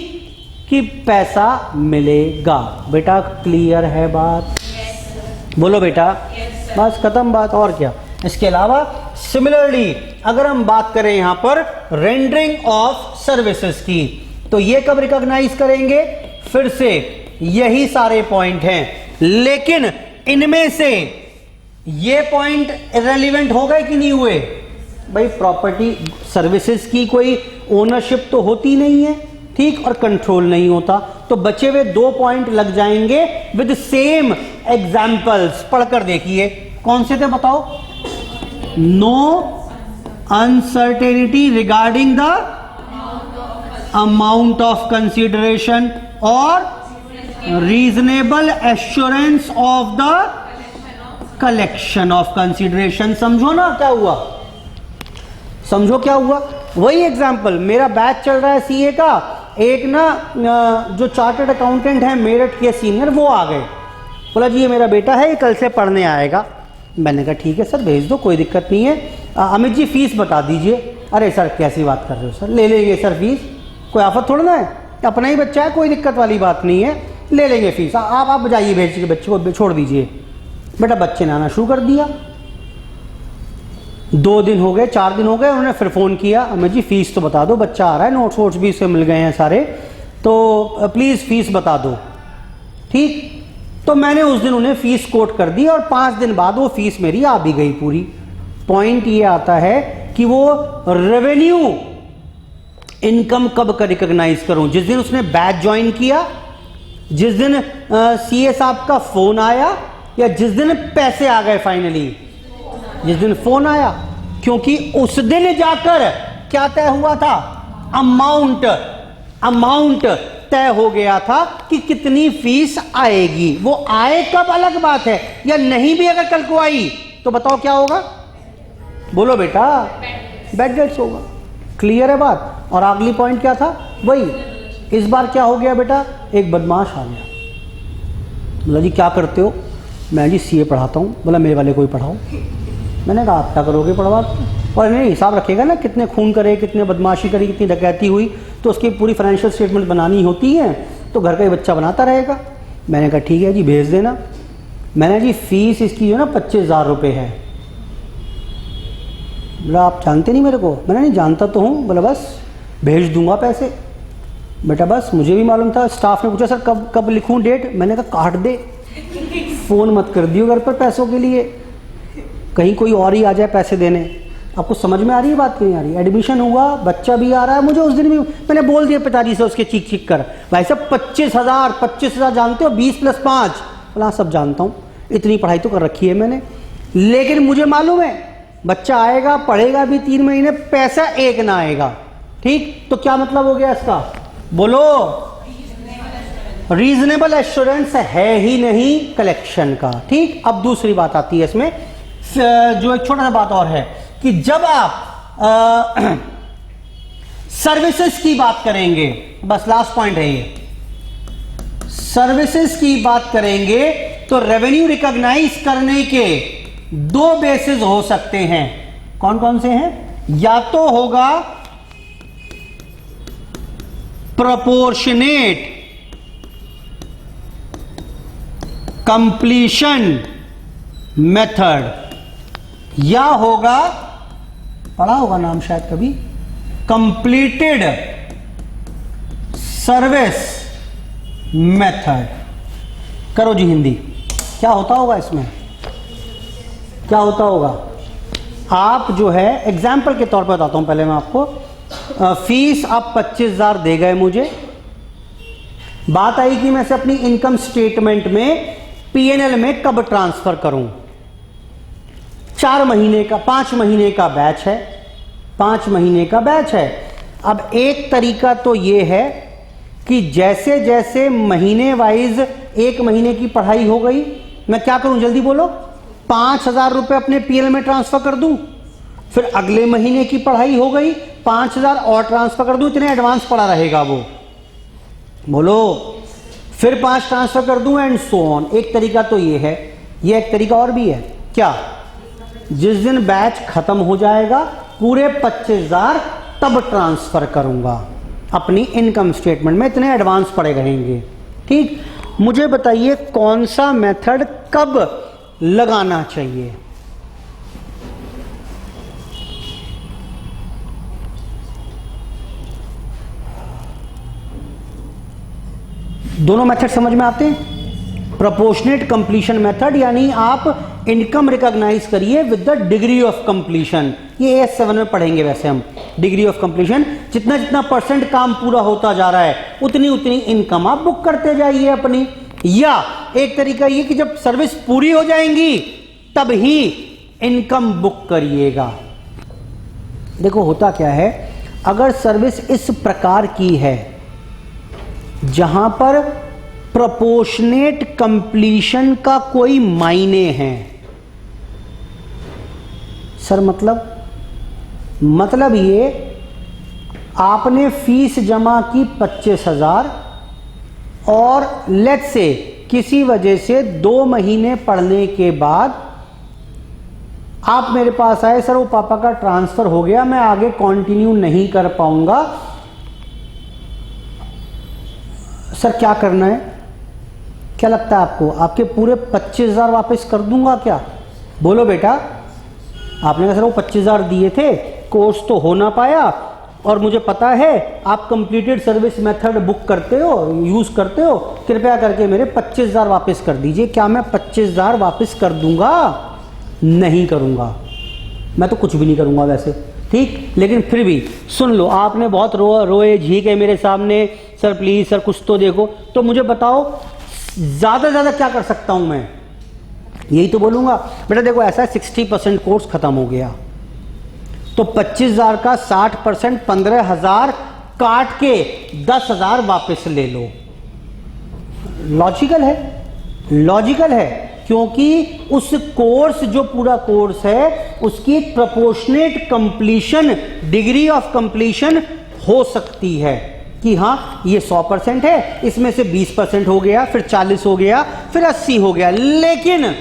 कि पैसा मिलेगा। बेटा क्लियर है बात? बोलो बेटा। बस खत्म बात, और क्या। इसके अलावा सिमिलरली अगर हम बात करें यहां पर रेंडरिंग ऑफ सर्विसेज की, तो ये कब रिकॉग्नाइज करेंगे? फिर से यही सारे पॉइंट हैं, लेकिन इनमें से ये पॉइंट इररिलेवेंट हो गए कि नहीं हुए? भाई प्रॉपर्टी सर्विसेज की कोई ओनरशिप तो होती नहीं है, ठीक, और कंट्रोल नहीं होता, तो बचे हुए 2 पॉइंट लग जाएंगे विद सेम एग्जाम्पल्स। पढ़कर देखिए कौन से थे बताओ। No uncertainty regarding the amount of consideration और reasonable assurance of the collection of consideration. समझो ना क्या हुआ? समझो क्या हुआ? वही एग्जाम्पल, मेरा बैच चल रहा है सीए का, एक ना जो चार्टर्ड अकाउंटेंट है मेरठ के सीनियर, वो आ गए, बोला जी ये मेरा बेटा है, ये कल से पढ़ने आएगा। मैंने कहा ठीक है सर भेज दो, कोई दिक्कत नहीं है, अमित जी फीस बता दीजिए। अरे सर कैसी बात कर रहे हो सर, ले लेंगे सर फीस, कोई आफत थोड़ा ना है, अपना ही बच्चा है, कोई दिक्कत वाली बात नहीं है, ले लेंगे फीस, आप जाइए भेज के बच्चे को छोड़ दीजिए। बेटा बच्चे ने आना शुरू कर दिया, 2 दिन हो गए, 4 दिन हो गए, उन्होंने फिर फ़ोन किया, अमित जी फीस तो बता दो, बच्चा आ रहा है, नोट्स वोट्स भी इसे मिल गए हैं सारे, तो प्लीज़ फीस बता दो। ठीक, तो मैंने उस दिन उन्हें फीस कोट कर दी और 5 दिन बाद वो फीस मेरी आ भी गई पूरी। पॉइंट ये आता है कि वो रेवेन्यू इनकम कब का रिकॉग्नाइज करूं? जिस दिन उसने बैच ज्वाइन किया, जिस दिन सीए साहब का फोन आया, या जिस दिन पैसे आ गए फाइनली? जिस दिन फोन आया, क्योंकि उस दिन जाकर क्या तय हुआ था? अमाउंट तय हो गया था कि कितनी फीस आएगी। वो आए कब अलग बात है, या नहीं भी अगर कल को आई तो बताओ क्या होगा? बोलो बेटा, बैड डेट्स होगा। क्लियर है बात? और अगली पॉइंट क्या था? वही, इस बार क्या हो गया बेटा? एक बदमाश आ गया, बोला जी क्या करते हो? मैं जी सीए पढ़ाता हूँ। बोला मेरे वाले को ही पढ़ाओ। मैंने कहा आप क्या करोगे पढ़वा? और नहीं हिसाब रखेगा ना, कितने खून करे, कितने बदमाशी करी, कितनी डकैती हुई, तो उसकी पूरी फाइनेंशियल स्टेटमेंट बनानी होती है, तो घर का ही बच्चा बनाता रहेगा। मैंने कहा ठीक है जी भेज देना। मैंने जी फीस इसकी जो ना 25,000 रुपये है। बोला आप जानते नहीं मेरे को? मैंने नहीं जानता तो हूँ। बोला बस भेज दूंगा पैसे। बेटा बस मुझे भी मालूम था। स्टाफ ने पूछा सर कब लिखूँ डेट? मैंने कहा काट दे, फ़ोन मत कर दियो घर पर पैसों के लिए, कहीं कोई और ही आ जाए पैसे देने। आपको समझ में आ रही है बात? नहीं आ रही? एडमिशन हुआ, बच्चा भी आ रहा है, मुझे उस दिन भी मैंने बोल दिया पिताजी से उसके चीख कर, भाई साहब 25,000 जानते हो, 20 + 5। बोला सब जानता हूँ, इतनी पढ़ाई तो कर रखी है मैंने, लेकिन मुझे मालूम है बच्चा आएगा, पढ़ेगा भी 3 महीने, पैसा एक ना आएगा। ठीक, तो क्या मतलब हो गया इसका? बोलो, रीजनेबल एश्योरेंस है ही नहीं कलेक्शन का। ठीक, अब दूसरी बात आती है इसमें, जो एक छोटा सा बात और है कि जब आप सर्विसेज की बात करेंगे, बस लास्ट पॉइंट है ये, सर्विसेज की बात करेंगे तो रेवेन्यू रिकॉग्नाइज करने के दो बेसिस हो सकते हैं। कौन कौन से हैं? या तो होगा प्रोपोर्शनेट कंप्लीशन मेथड, या होगा, पढ़ा होगा नाम शायद कभी, कंप्लीटेड सर्विस मेथड। करो जी हिंदी, क्या होता होगा इसमें, क्या होता होगा? आप जो है एग्जाम्पल के तौर पर बताता हूं पहले मैं आपको। फीस आप 25,000 दे गए मुझे, बात आई कि मैं से अपनी इनकम स्टेटमेंट में पीएनएल में कब ट्रांसफर करूं। 4 महीने का, 5 महीने का बैच है, 5 महीने का बैच है। अब एक तरीका तो ये है कि जैसे जैसे महीने वाइज 1 महीने की पढ़ाई हो गई, मैं क्या करूं जल्दी बोलो, 5,000 रुपए अपने पीएल में ट्रांसफर कर दूं, फिर अगले महीने की पढ़ाई हो गई 5,000 और ट्रांसफर कर दूं, इतने एडवांस पड़ा रहेगा वो, बोलो, फिर 5 ट्रांसफर कर दूं एंड सो ऑन। एक तरीका तो ये है। ये एक तरीका और भी है, क्या? जिस दिन बैच खत्म हो जाएगा पूरे 25,000 तब ट्रांसफर करूंगा अपनी इनकम स्टेटमेंट में, इतने एडवांस पड़े रहेंगे। ठीक, मुझे बताइए कौन सा मेथड कब लगाना चाहिए? दोनों मेथड समझ में आते हैं? प्रोपोर्शनेट कंप्लीशन मेथड, यानी आप इनकम रिकॉग्नाइज करिए with the degree of completion. ये AS7 में पढ़ेंगे वैसे हम, डिग्री ऑफ कंप्लीशन, जितना जितना परसेंट काम पूरा होता जा रहा है उतनी उतनी इनकम आप बुक करते जाइए अपनी। या एक तरीका ये कि जब सर्विस पूरी हो जाएंगी तब ही इनकम बुक करिएगा। देखो होता क्या है, अगर सर्विस इस प्रकार की है जहां पर प्रोपोर्शनेट कंप्लीशन का कोई मायने है, सर मतलब ये आपने फीस जमा की 25,000 और लेट्स से किसी वजह से 2 महीने पढ़ने के बाद आप मेरे पास आए, सर वो पापा का ट्रांसफर हो गया, मैं आगे कंटिन्यू नहीं कर पाऊंगा, सर क्या करना है? क्या लगता है आपको, आपके पूरे 25,000 वापस कर दूंगा क्या? बोलो बेटा। आपने कहा सर वो 25,000 दिए थे, कोर्स तो हो ना पाया, और मुझे पता है आप कंप्लीटेड सर्विस मेथड बुक करते हो, यूज करते हो, कृपया करके मेरे 25,000 वापस कर दीजिए। क्या मैं 25,000 वापस कर दूंगा? नहीं करूंगा, मैं तो कुछ भी नहीं करूंगा वैसे, ठीक, लेकिन फिर भी सुन लो, आपने बहुत रोए झीके मेरे सामने, सर प्लीज सर कुछ तो देखो, तो मुझे बताओ ज्यादा से ज्यादा क्या कर सकता हूं मैं? यही तो बोलूंगा बेटा देखो ऐसा 60% कोर्स खत्म हो गया, तो 25,000 का 60% 15,000 काट के 10,000 वापस ले लो। लॉजिकल है, लॉजिकल है, क्योंकि उस कोर्स, जो पूरा कोर्स है, उसकी एक proportionate completion, degree of completion हो सकती है कि हाँ ये 100% है, इसमें से 20% हो गया, फिर 40 हो गया, फिर 80 हो गया। लेकिन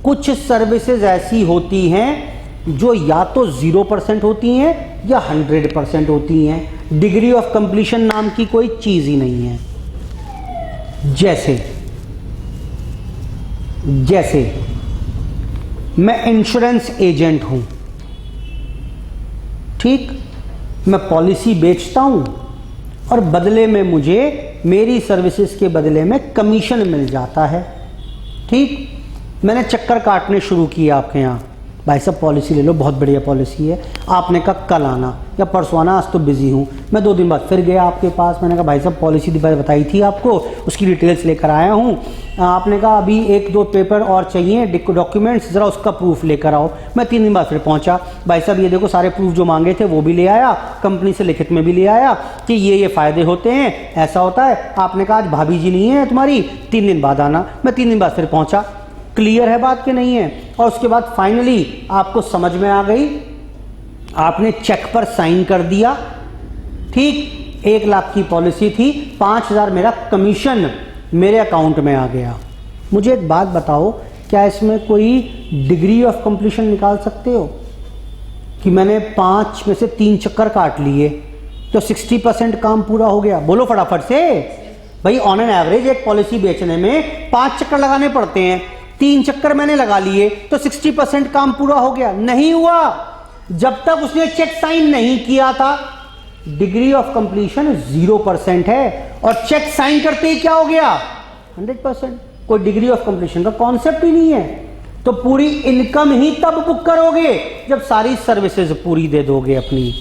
कुछ सर्विसेज ऐसी होती हैं जो या तो 0% होती हैं या 100% होती हैं। डिग्री ऑफ कंप्लीशन नाम की कोई चीज ही नहीं है। जैसे मैं इंश्योरेंस एजेंट हूं, ठीक, मैं पॉलिसी बेचता हूं और बदले में मुझे मेरी सर्विसेज के बदले में कमीशन मिल जाता है, ठीक। मैंने चक्कर काटने शुरू किए आपके यहाँ, भाई साहब पॉलिसी ले लो, बहुत बढ़िया पॉलिसी है, आपने कहा कल आना या परसों आना, आज तो बिजी हूँ। मैं 2 दिन बाद फिर गया आपके पास, मैंने कहा भाई साहब पॉलिसी बताई थी आपको, उसकी डिटेल्स लेकर आया हूँ। आपने कहा अभी 1-2 पेपर और चाहिए, डॉक्यूमेंट्स, ज़रा उसका प्रूफ लेकर आओ। मैं 3 दिन बाद फिर पहुँचा, भाई साहब ये देखो सारे प्रूफ जो मांगे थे वो भी ले आया, कंपनी से लिखित में भी ले आया कि ये फ़ायदे होते हैं, ऐसा होता है। आपने कहा आज भाभी जी नहीं है तुम्हारी, 3 दिन बाद आना। मैं 3 दिन बाद फिर पहुँचा। क्लियर है बात कि नहीं है? और उसके बाद फाइनली आपको समझ में आ गई, आपने चेक पर साइन कर दिया, ठीक, 1 लाख की पॉलिसी थी, 5,000 मेरा कमीशन मेरे अकाउंट में आ गया। मुझे एक बात बताओ, क्या इसमें कोई डिग्री ऑफ कंप्लीशन निकाल सकते हो कि मैंने 5 में से 3 चक्कर काट लिए तो 60% काम पूरा हो गया? बोलो फटाफट से भाई। ऑन एन एवरेज एक पॉलिसी बेचने में 5 चक्कर लगाने पड़ते हैं, 3 चक्कर मैंने लगा लिए तो 60% काम पूरा हो गया? नहीं हुआ। जब तक उसने चेक साइन नहीं किया था डिग्री ऑफ कंप्लीशन 0% है, और चेक साइन करते ही क्या हो गया? 100%। कोई डिग्री ऑफ कंप्लीशन का कॉन्सेप्ट ही नहीं है। तो पूरी इनकम ही तब बुक करोगे जब सारी सर्विसेज पूरी दे दोगे अपनी,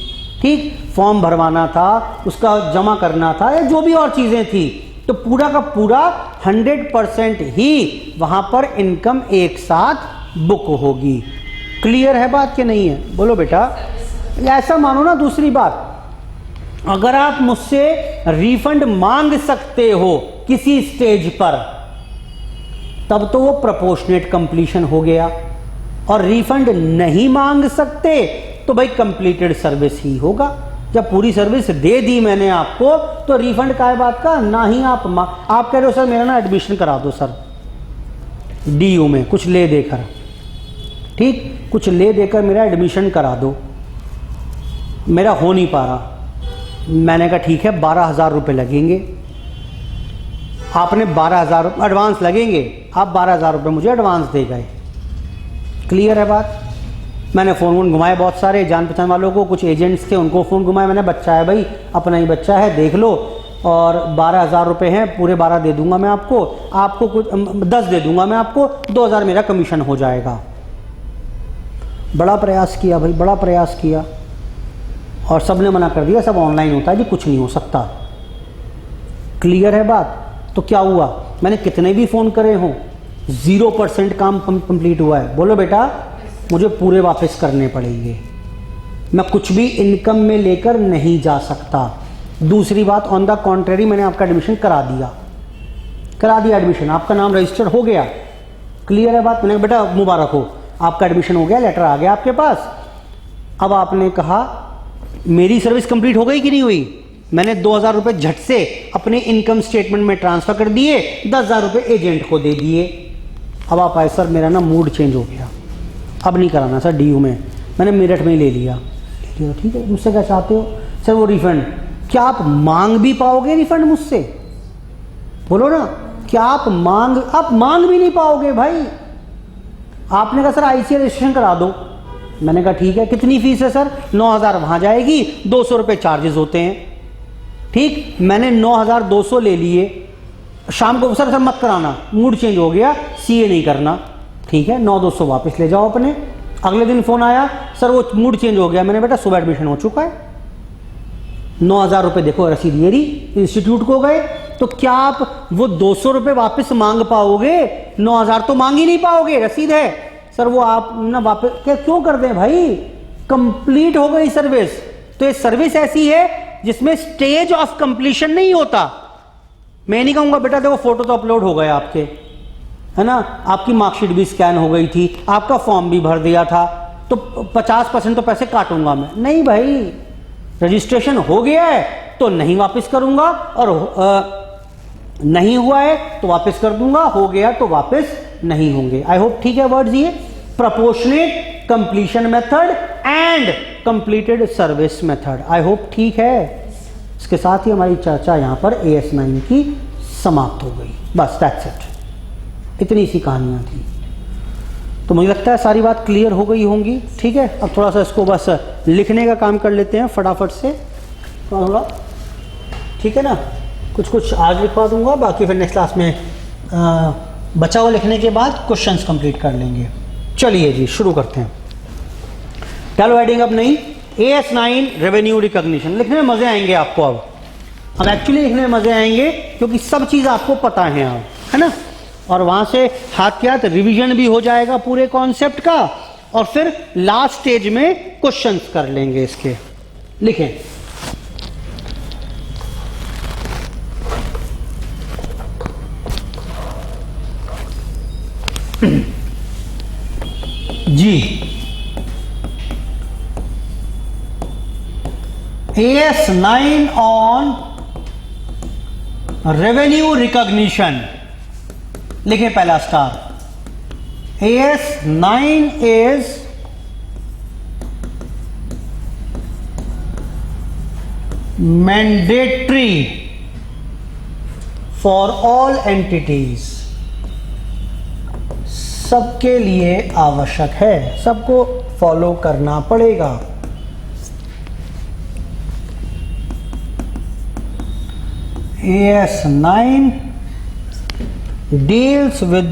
ठीक। फॉर्म भरवाना था, उसका जमा करना था, या जो भी और चीजें थी, तो पूरा का पूरा 100% ही वहां पर इनकम एक साथ बुक होगी। क्लियर है बात कि नहीं है? बोलो बेटा। ऐसा मानो ना, दूसरी बात, अगर आप मुझसे रिफंड मांग सकते हो किसी स्टेज पर, तब तो वो प्रोपोर्शनेट कंप्लीशन हो गया, और रिफंड नहीं मांग सकते तो भाई कंप्लीटेड सर्विस ही होगा। जब पूरी सर्विस दे दी मैंने आपको तो रिफंड का है बात का ना ही आप कह रहे हो सर मेरा ना एडमिशन करा दो सर डीयू में, कुछ ले देकर, ठीक, कुछ ले देकर मेरा एडमिशन करा दो, मेरा हो नहीं पा रहा। मैंने कहा ठीक है 12,000 रुपये लगेंगे। आपने 12,000 एडवांस लगेंगे, आप 12,000 रुपये मुझे एडवांस दे गए। क्लियर है बात? मैंने फ़ोन घुमाए बहुत सारे जान पहचान वालों को, कुछ एजेंट्स थे उनको फ़ोन घुमाए, मैंने बच्चा है भाई, अपना ही बच्चा है, देख लो, और 12,000 रुपये हैं, पूरे 12 दे दूंगा मैं आपको कुछ 10 दे दूंगा मैं आपको, 2,000 मेरा कमीशन हो जाएगा। बड़ा प्रयास किया भाई, बड़ा प्रयास किया, और सब ने मना कर दिया, सब ऑनलाइन होता है जी, कुछ नहीं हो सकता। क्लियर है बात? तो क्या हुआ, मैंने कितने भी फ़ोन करे हों 0% काम कंप्लीट हुआ है। बोलो बेटा, मुझे पूरे वापस करने पड़ेंगे, मैं कुछ भी इनकम में लेकर नहीं जा सकता। दूसरी बात, ऑन द कॉन्ट्रेरी मैंने आपका एडमिशन करा दिया एडमिशन, आपका नाम रजिस्टर हो गया। क्लियर है बात? मैंने बेटा मुबारक हो, आपका एडमिशन हो गया, लेटर आ गया आपके पास। अब आपने कहा मेरी सर्विस कंप्लीट हो गई कि नहीं हुई? मैंने 2,000 रुपये झट से अपने इनकम स्टेटमेंट में ट्रांसफर कर दिए, 10,000 रुपये एजेंट को दे दिए। अब आप आए सर मेरा ना मूड चेंज हो गया, अब नहीं कराना सर डीयू में, मैंने मेरठ में ही ले लिया। ठीक है, मुझसे क्या चाहते हो? सर वो रिफंड, क्या आप मांग भी पाओगे रिफंड मुझसे? बोलो ना, क्या आप मांग भी नहीं पाओगे भाई। आपने कहा सर आईसीआई रजिस्ट्रेशन करा दो, मैंने कहा ठीक है, कितनी फीस है सर? 9,000 वहां जाएगी, 200 रुपये चार्जेस होते हैं, ठीक। मैंने 9,200 ले लिए। शाम को सर मत कराना, मूड चेंज हो गया, सीए नहीं करना, ठीक है, 9,200 वापस ले जाओ अपने। अगले दिन फोन आया, सर वो मूड चेंज हो गया। मैंने बेटा सुबह एडमिशन हो चुका है, 9,000 रुपये देखो रसीद मेरी, इंस्टीट्यूट को गए, तो क्या आप वो 200 रुपये वापस मांग पाओगे? 9,000 तो मांग ही नहीं पाओगे, रसीद है। सर वो आप ना वापस क्यों कर दें भाई, कंप्लीट हो गई सर्विस। तो ये सर्विस ऐसी है जिसमें स्टेज ऑफ कंप्लीशन नहीं होता। मैं नहीं कहूंगा बेटा देखो फोटो तो अपलोड हो गए आपके, है ना, आपकी मार्कशीट भी स्कैन हो गई थी, आपका फॉर्म भी भर दिया था, तो 50% तो पैसे काटूंगा मैं। नहीं भाई, रजिस्ट्रेशन हो गया है तो नहीं वापस करूंगा, और नहीं हुआ है तो वापस कर दूंगा, हो गया तो वापस नहीं होंगे। आई होप ठीक है वर्ड्स ये। Proportionate completion method and completed service method, I hope ठीक है। इसके साथ ही हमारी चर्चा यहां पर AS9 की समाप्त हो गई। बस दैट्स इट, इतनी सी कहानियां थी। तो मुझे लगता है सारी बात क्लियर हो गई होंगी, ठीक है। अब थोड़ा सा इसको बस लिखने का काम कर लेते हैं फटाफट से, थोड़ा, ठीक है ना। कुछ आज लिखवा दूंगा, बाकी फिर नेक्स्ट क्लास में बचा हुआ लिखने के बाद क्वेश्चंस कंप्लीट कर लेंगे। चलिए जी शुरू करते हैं। चलो हेडिंग अब नहीं, AS9 रेवेन्यू रिकॉग्निशन। लिखने में मजे आएंगे आपको। अब एक्चुअली लिखने में मजे आएंगे क्योंकि सब चीज आपको पता है अब, है ना, और वहां से हाथ के हाथ रिवीजन भी हो जाएगा पूरे कॉन्सेप्ट का, और फिर लास्ट स्टेज में क्वेश्चंस कर लेंगे इसके। लिखें, जी AS9 on revenue recognition, लिखें पहला star. AS9 is mandatory for all entities, सबके लिए आवश्यक है, सबको फॉलो करना पड़ेगा। AS9 deals with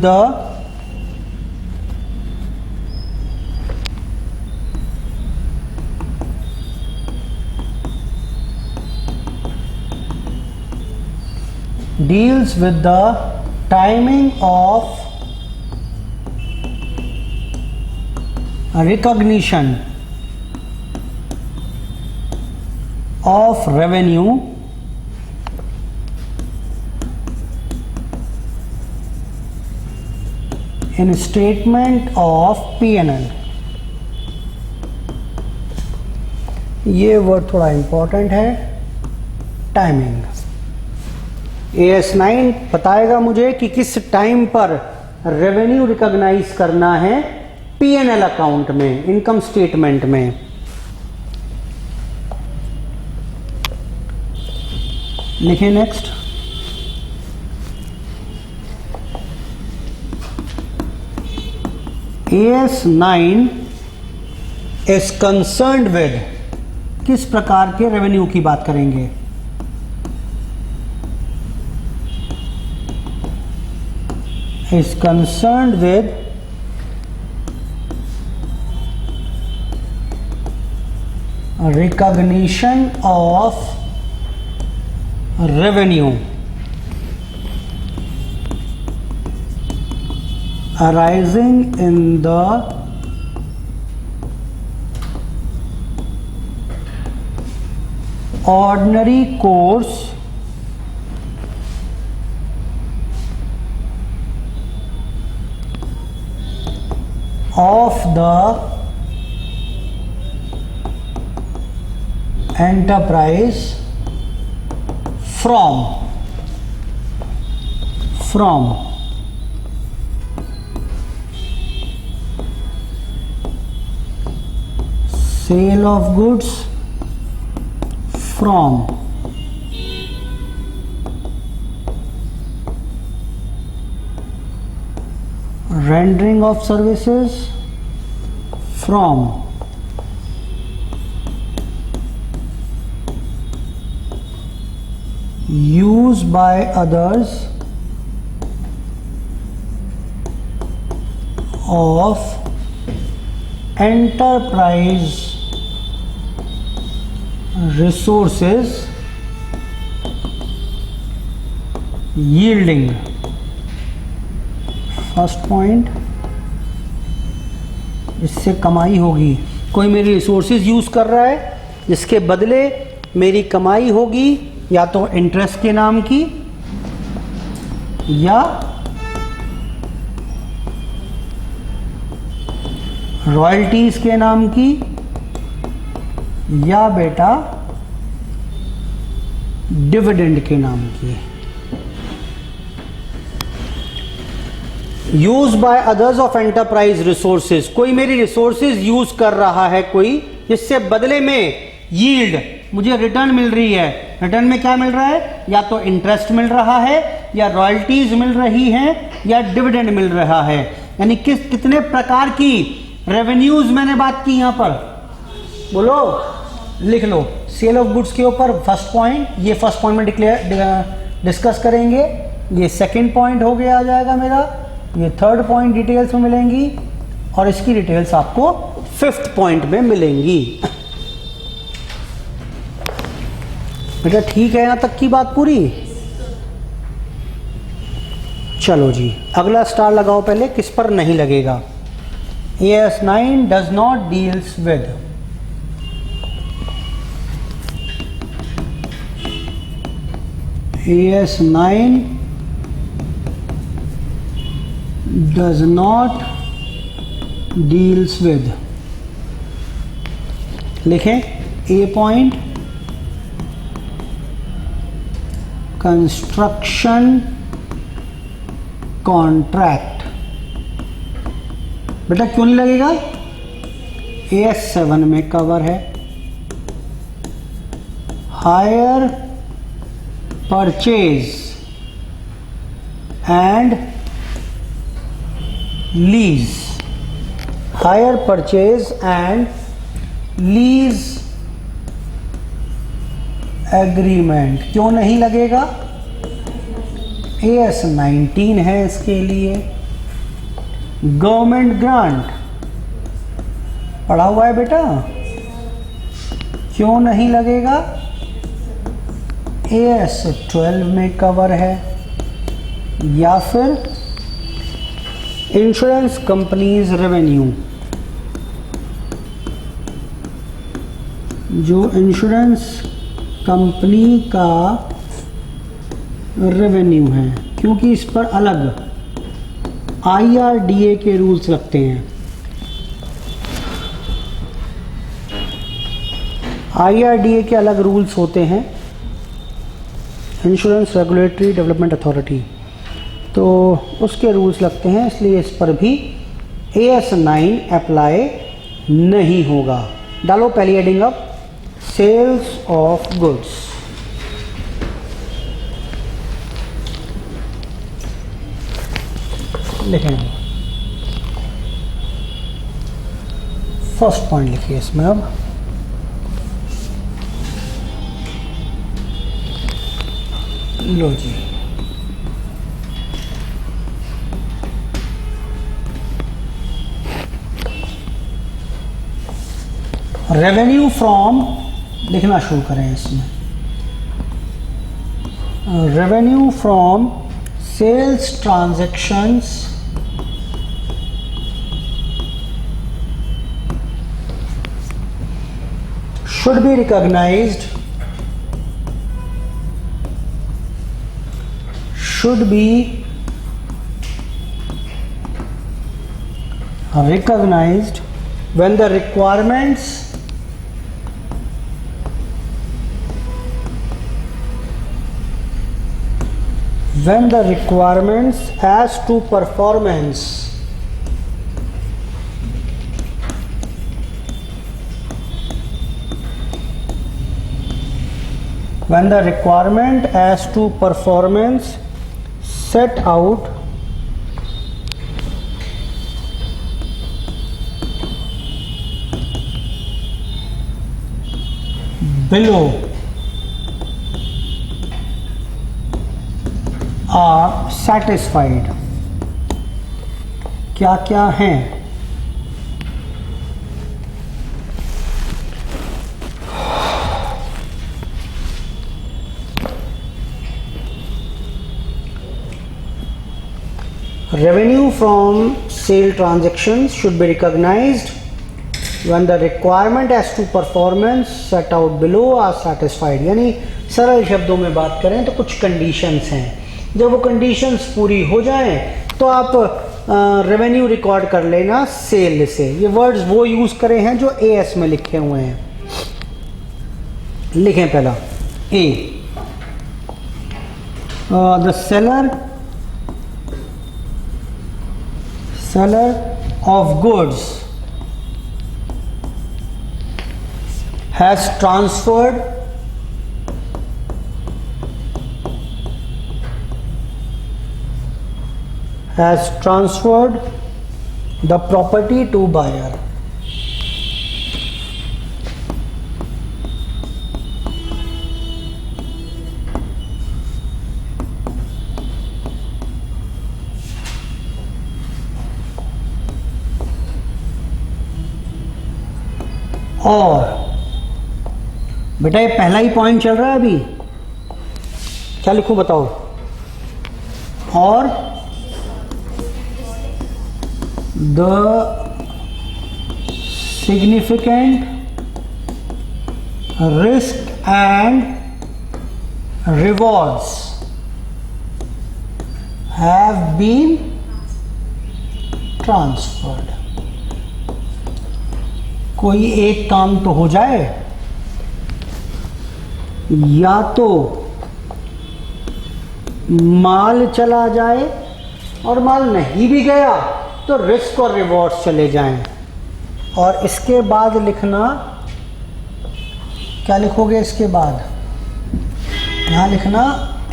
the timing of recognition of revenue in statement of P&L। ये वर्ड थोड़ा इंपॉर्टेंट है, टाइमिंग। AS9 बताएगा मुझे कि किस टाइम पर रेवेन्यू रिकॉग्नाइज करना है P&L अकाउंट में, इनकम स्टेटमेंट में। लिखिए next. AS9 is concerned with, किस प्रकार के रेवेन्यू की बात करेंगे? Is concerned with recognition of revenue arising in the ordinary course of the enterprise from sale of goods, from rendering of services, from use by others of enterprise resources yielding। First point, इससे कमाई होगी। कोई मेरी resources use कर रहा है जिसके बदले मेरी कमाई होगी, या तो इंटरेस्ट के नाम की, या रॉयल्टीज के नाम की, या बेटा डिविडेंड के नाम की। Use by others of enterprise resources, कोई मेरी रिसोर्सेज यूज कर रहा है कोई, जिससे बदले में यील्ड, मुझे रिटर्न मिल रही है। रिटर्न में क्या मिल रहा है? या तो इंटरेस्ट मिल रहा है, या रॉयल्टीज मिल रही हैं, या डिविडेंड मिल रहा है। यानी कितने प्रकार की रेवेन्यूज मैंने बात की यहां पर, बोलो, लिख लो। सेल ऑफ गुड्स के ऊपर फर्स्ट पॉइंट, ये फर्स्ट पॉइंट में डिस्कस करेंगे। ये सेकंड पॉइंट हो गया आ जाएगा मेरा, ये थर्ड पॉइंट डिटेल्स में मिलेंगी, और इसकी डिटेल्स आपको फिफ्थ पॉइंट में मिलेंगी। बेटा ठीक है, यहां तक की बात पूरी? चलो जी, अगला स्टार लगाओ पहले, किस पर नहीं लगेगा। AS9 does not deals with AS9 does not deals with, लिखें A पॉइंट कंस्ट्रक्शन कॉन्ट्रैक्ट। बेटा क्यों नहीं लगेगा? AS7 में कवर है। Hire purchase and lease, hire purchase and lease agreement क्यों नहीं लगेगा? AS19 है इसके लिए। गवर्नमेंट ग्रांट पढ़ा हुआ है बेटा, क्यों नहीं लगेगा? AS12 में कवर है। या फिर इंश्योरेंस कंपनीज रेवेन्यू, जो इंश्योरेंस कंपनी का रेवेन्यू है, क्योंकि इस पर अलग IRDA के रूल्स लगते हैं। IRDA के अलग रूल्स होते हैं, इंश्योरेंस रेगुलेटरी डेवलपमेंट अथॉरिटी, तो उसके रूल्स लगते हैं, इसलिए इस पर भी AS9 अप्लाई नहीं होगा। डालो पहली heading up, sales of goods. लिखें, फर्स्ट पॉइंट लिखिए इसमें। अब लो जी, रेवेन्यू फ्रॉम, लिखना शुरू करें इसमें। Revenue from sales transactions should be recognized, should be recognized when the requirements as to performance when the requirement as to performance set out below are satisfied। क्या क्या हैं? Revenue from sale transactions should be recognized when the requirement as to performance set out below are satisfied। यानी सरल शब्दों में बात करें तो कुछ कंडीशंस हैं, जब वो कंडीशंस पूरी हो जाएं तो आप रेवेन्यू रिकॉर्ड कर लेना सेल से। ये वर्ड्स वो यूज़ करे हैं जो AS में लिखे हुए हैं। लिखें पहला A, the seller of goods has transferred the property to buyer। और बेटा ये पहला ही पॉइंट चल रहा है अभी, क्या लिखूं बताओ? और the significant risk and rewards have been transferred. कोई एक काम तो हो जाए, या तो माल चला जाए और माल नहीं भी गया तो रिस्क और रिवॉर्ड्स चले जाएं। और इसके बाद लिखना, क्या लिखोगे इसके बाद? यहाँ लिखना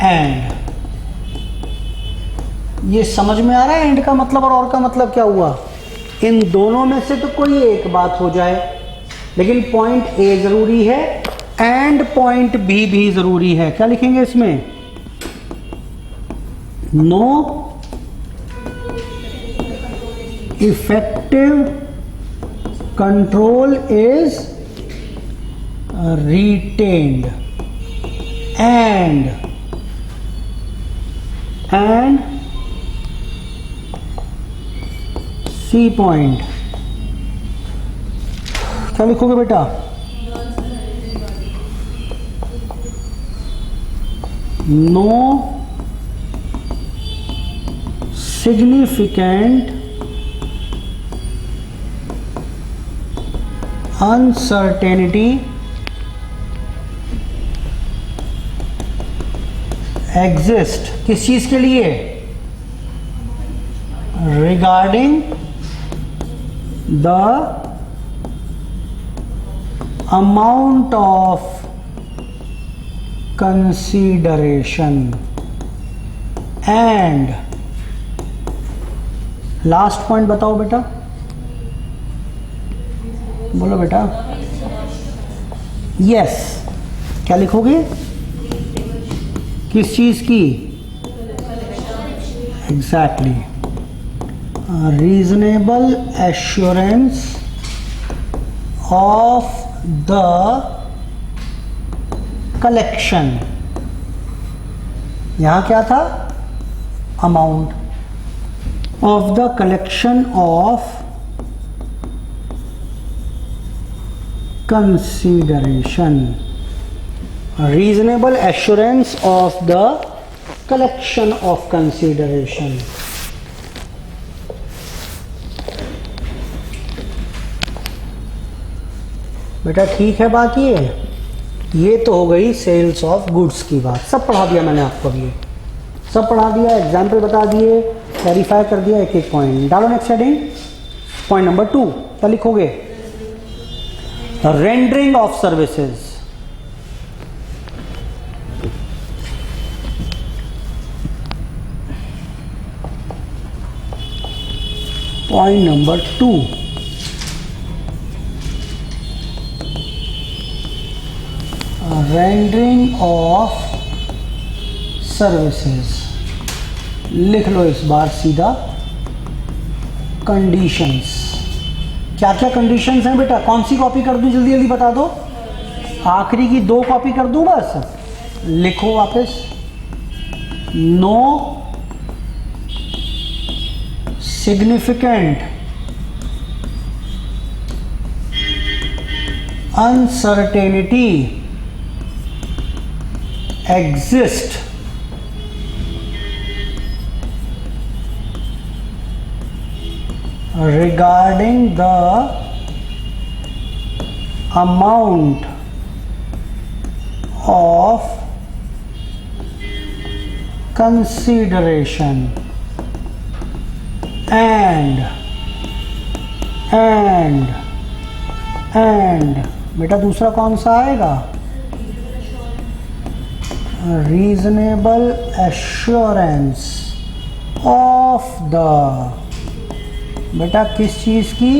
एंड। ये समझ में आ रहा है एंड का मतलब और का मतलब क्या हुआ? इन दोनों में से तो कोई एक बात हो जाए, लेकिन पॉइंट ए जरूरी है एंड पॉइंट बी भी जरूरी है। क्या लिखेंगे इसमें? No effective control is retained and C point। क्या लिखोगे बेटा? No significant uncertainty exist। किस चीज के लिए? regarding the amount of consideration and last point बताओ बेटा, बोलो बेटा। यस, क्या लिखोगे? किस चीज की? Exactly, reasonable assurance of the collection. यहां क्या था? Amount of the collection of consideration, reasonable assurance of the collection of consideration। बेटा ठीक है बात। ये तो हो गई सेल्स ऑफ गुड्स की बात। सब पढ़ा दिया मैंने आपको, अभी सब पढ़ा दिया, एग्जाम्पल बता दिए, क्लैरिफाई कर दिया एक एक पॉइंट। डालो नेक्स्ट हेडिंग, पॉइंट नंबर 2। क्या लिखोगे? Rendering of services. Point number 2, rendering of services. लिख लो इस बार सीधा, कंडीशंस। क्या क्या कंडीशंस हैं बेटा? कौन सी कॉपी कर दूं? जल्दी जल्दी बता दो। आखिरी की 2 कॉपी कर दूं बस। लिखो वापस, no significant uncertainty exist regarding the amount of consideration and बेटा दूसरा कौन सा आएगा? reasonable assurance of the, बेटा किस चीज की?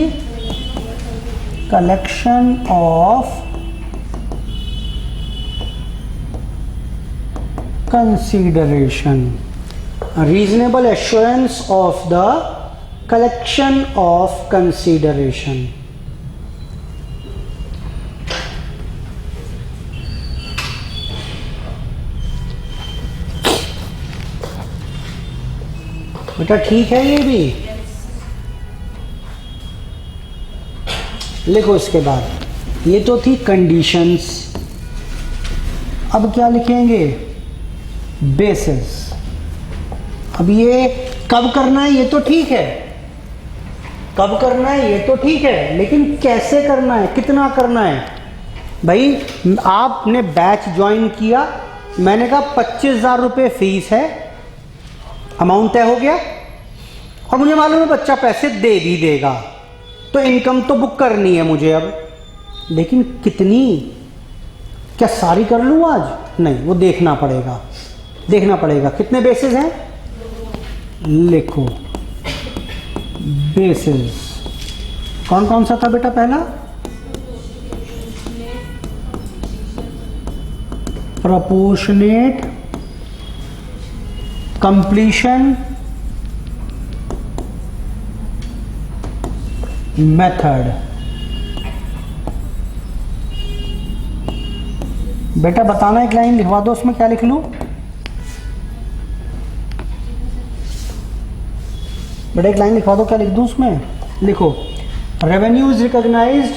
Collection of consideration. Reasonable assurance of the collection of consideration. बेटा ठीक है ये भी। लिखो इसके बाद, ये तो थी कंडीशंस। अब क्या लिखेंगे? बेसिस। अब ये कब करना है ये तो ठीक है, कब करना है ये तो ठीक है, लेकिन कैसे करना है, कितना करना है? भाई आपने बैच ज्वाइन किया, मैंने कहा 25,000 रुपये फीस है, अमाउंट तय हो गया और मुझे मालूम है बच्चा पैसे दे भी देगा, तो इनकम तो बुक करनी है मुझे अब, लेकिन कितनी, क्या सारी कर लूँ आज? नहीं, वो देखना पड़ेगा, देखना पड़ेगा। कितने बेसिस हैं? लिखो बेसिस। कौन कौन सा था बेटा? पहला प्रोपोर्शनेट कंप्लीशन मेथड। बेटा बताना, एक लाइन लिखवा दो, उसमें क्या लिख लूं? बेटा एक लाइन लिखवा दो, क्या लिख दूं उसमें? लिखो revenue is recognised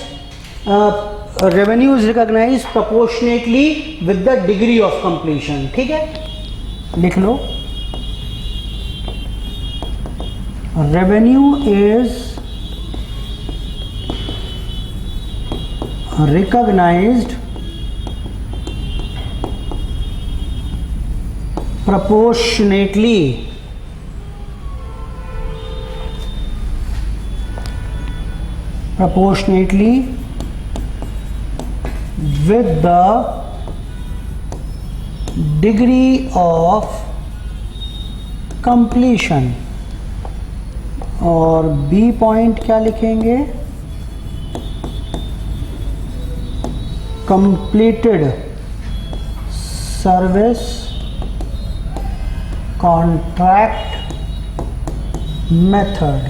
proportionately with the degree of completion. ठीक है, लिख लो revenue is recognized proportionately with the degree of completion। और बी पॉइंट क्या लिखेंगे? completed service contract method।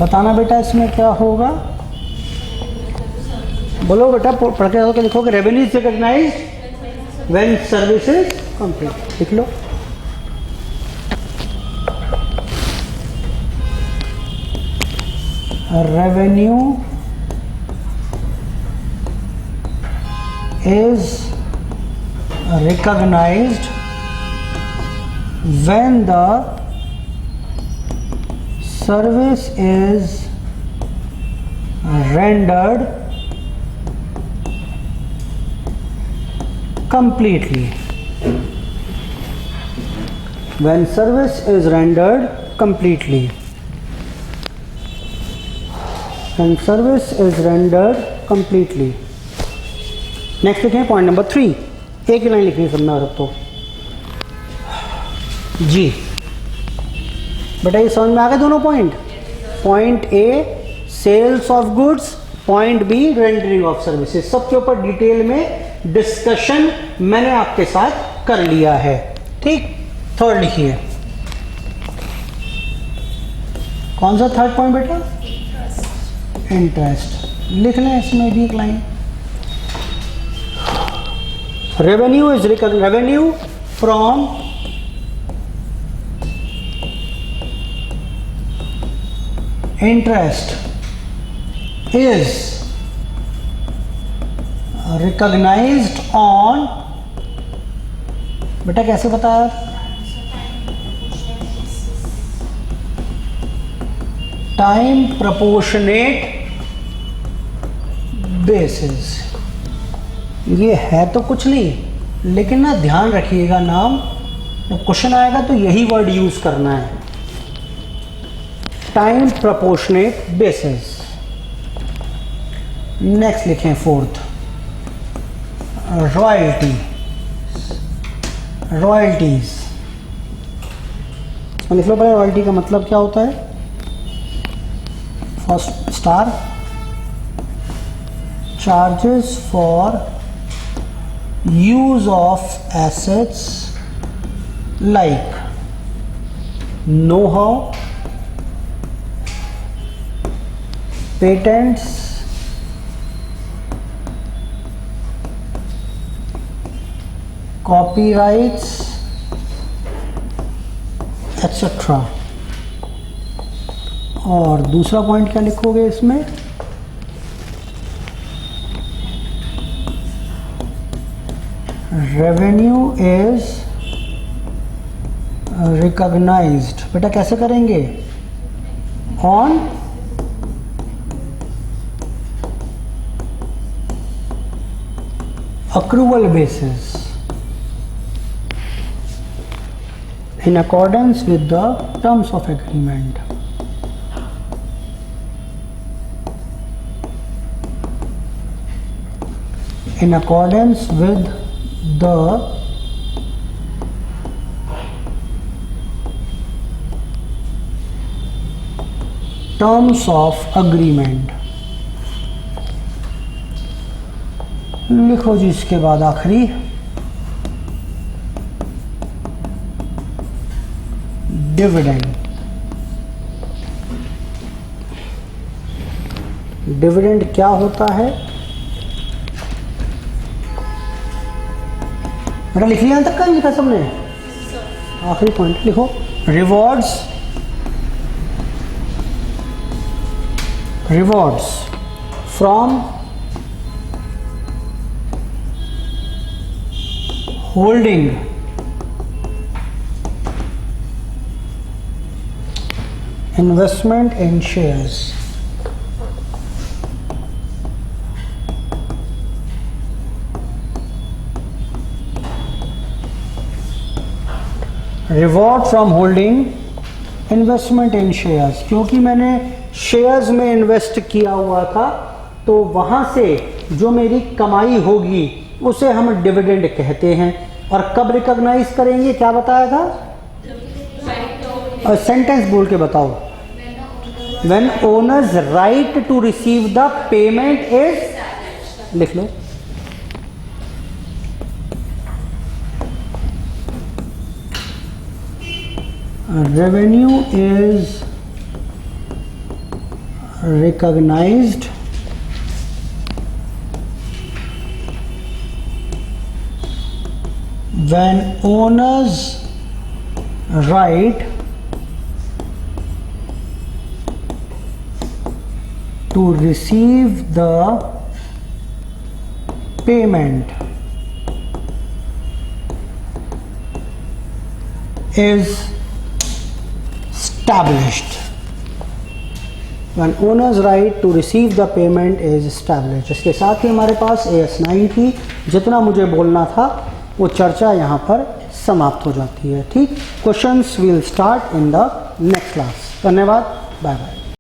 बताना बेटा इसमें क्या होगा? बोलो बेटा, पढ़ के आओ, क्या लिखोगे? Revenue is recognized when service is complete. लिख लो revenue is recognized when the service is rendered completely। When service is rendered completely। When service is rendered completely। Next लिखें पॉइंट नंबर 3। एक ही लाइन लिखनी है सब में, और तो जी बेटा ये समझ में आ गए दोनों point? Point A sales of goods, point B rendering of services. सबके ऊपर डिटेल में डिस्कशन मैंने आपके साथ कर लिया है। ठीक, थर्ड लिखिए। कौन सा थर्ड पॉइंट बेटा? इंटरेस्ट। लिख लें इसमें भी एक line. Revenue is revenue from interest is recognized on, बेटा कैसे बताया? Time proportionate basis. ये है तो कुछ नहीं, लेकिन ना ध्यान रखिएगा, नाम जब क्वेश्चन आएगा तो यही वर्ड यूज करना है, टाइम प्रोपोर्शनेट बेसिस। नेक्स्ट लिखें फोर्थ, रॉयल्टी, रॉयल्टीज। लिख लो पहले रॉयल्टी का मतलब क्या होता है? First star, charges for use of assets like know-how, patents, copyrights, etc। और दूसरा पॉइंट क्या लिखोगे इसमें? Revenue is recognized. बेटा कैसे करेंगे? On accrual basis in accordance with the terms of agreement. In accordance with the terms of agreement. लिखो जी इसके बाद आखिरी डिविडेंड। डिविडेंड क्या होता है बेटा? लिख लिया तक का लिखा सबने? आखिरी पॉइंट लिखो। Rewards from holding investment in shares. Reward from holding investment in shares, क्योंकि मैंने शेयर्स में इन्वेस्ट किया हुआ था तो वहां से जो मेरी कमाई होगी उसे हम डिविडेंड कहते हैं। और कब रिकॉग्नाइज करेंगे, क्या बताया था? और सेंटेंस बोल के बताओ। When owners right to receive the payment is, लिख लो, revenue is recognised when owners right to receive the payment is established. When owners right to receive the payment is established. इसके साथ ही हमारे पास AS9 की जितना मुझे बोलना था वो चर्चा यहाँ पर समाप्त हो जाती है। ठीक, questions will start in the next class. धन्यवाद, बाय बाय।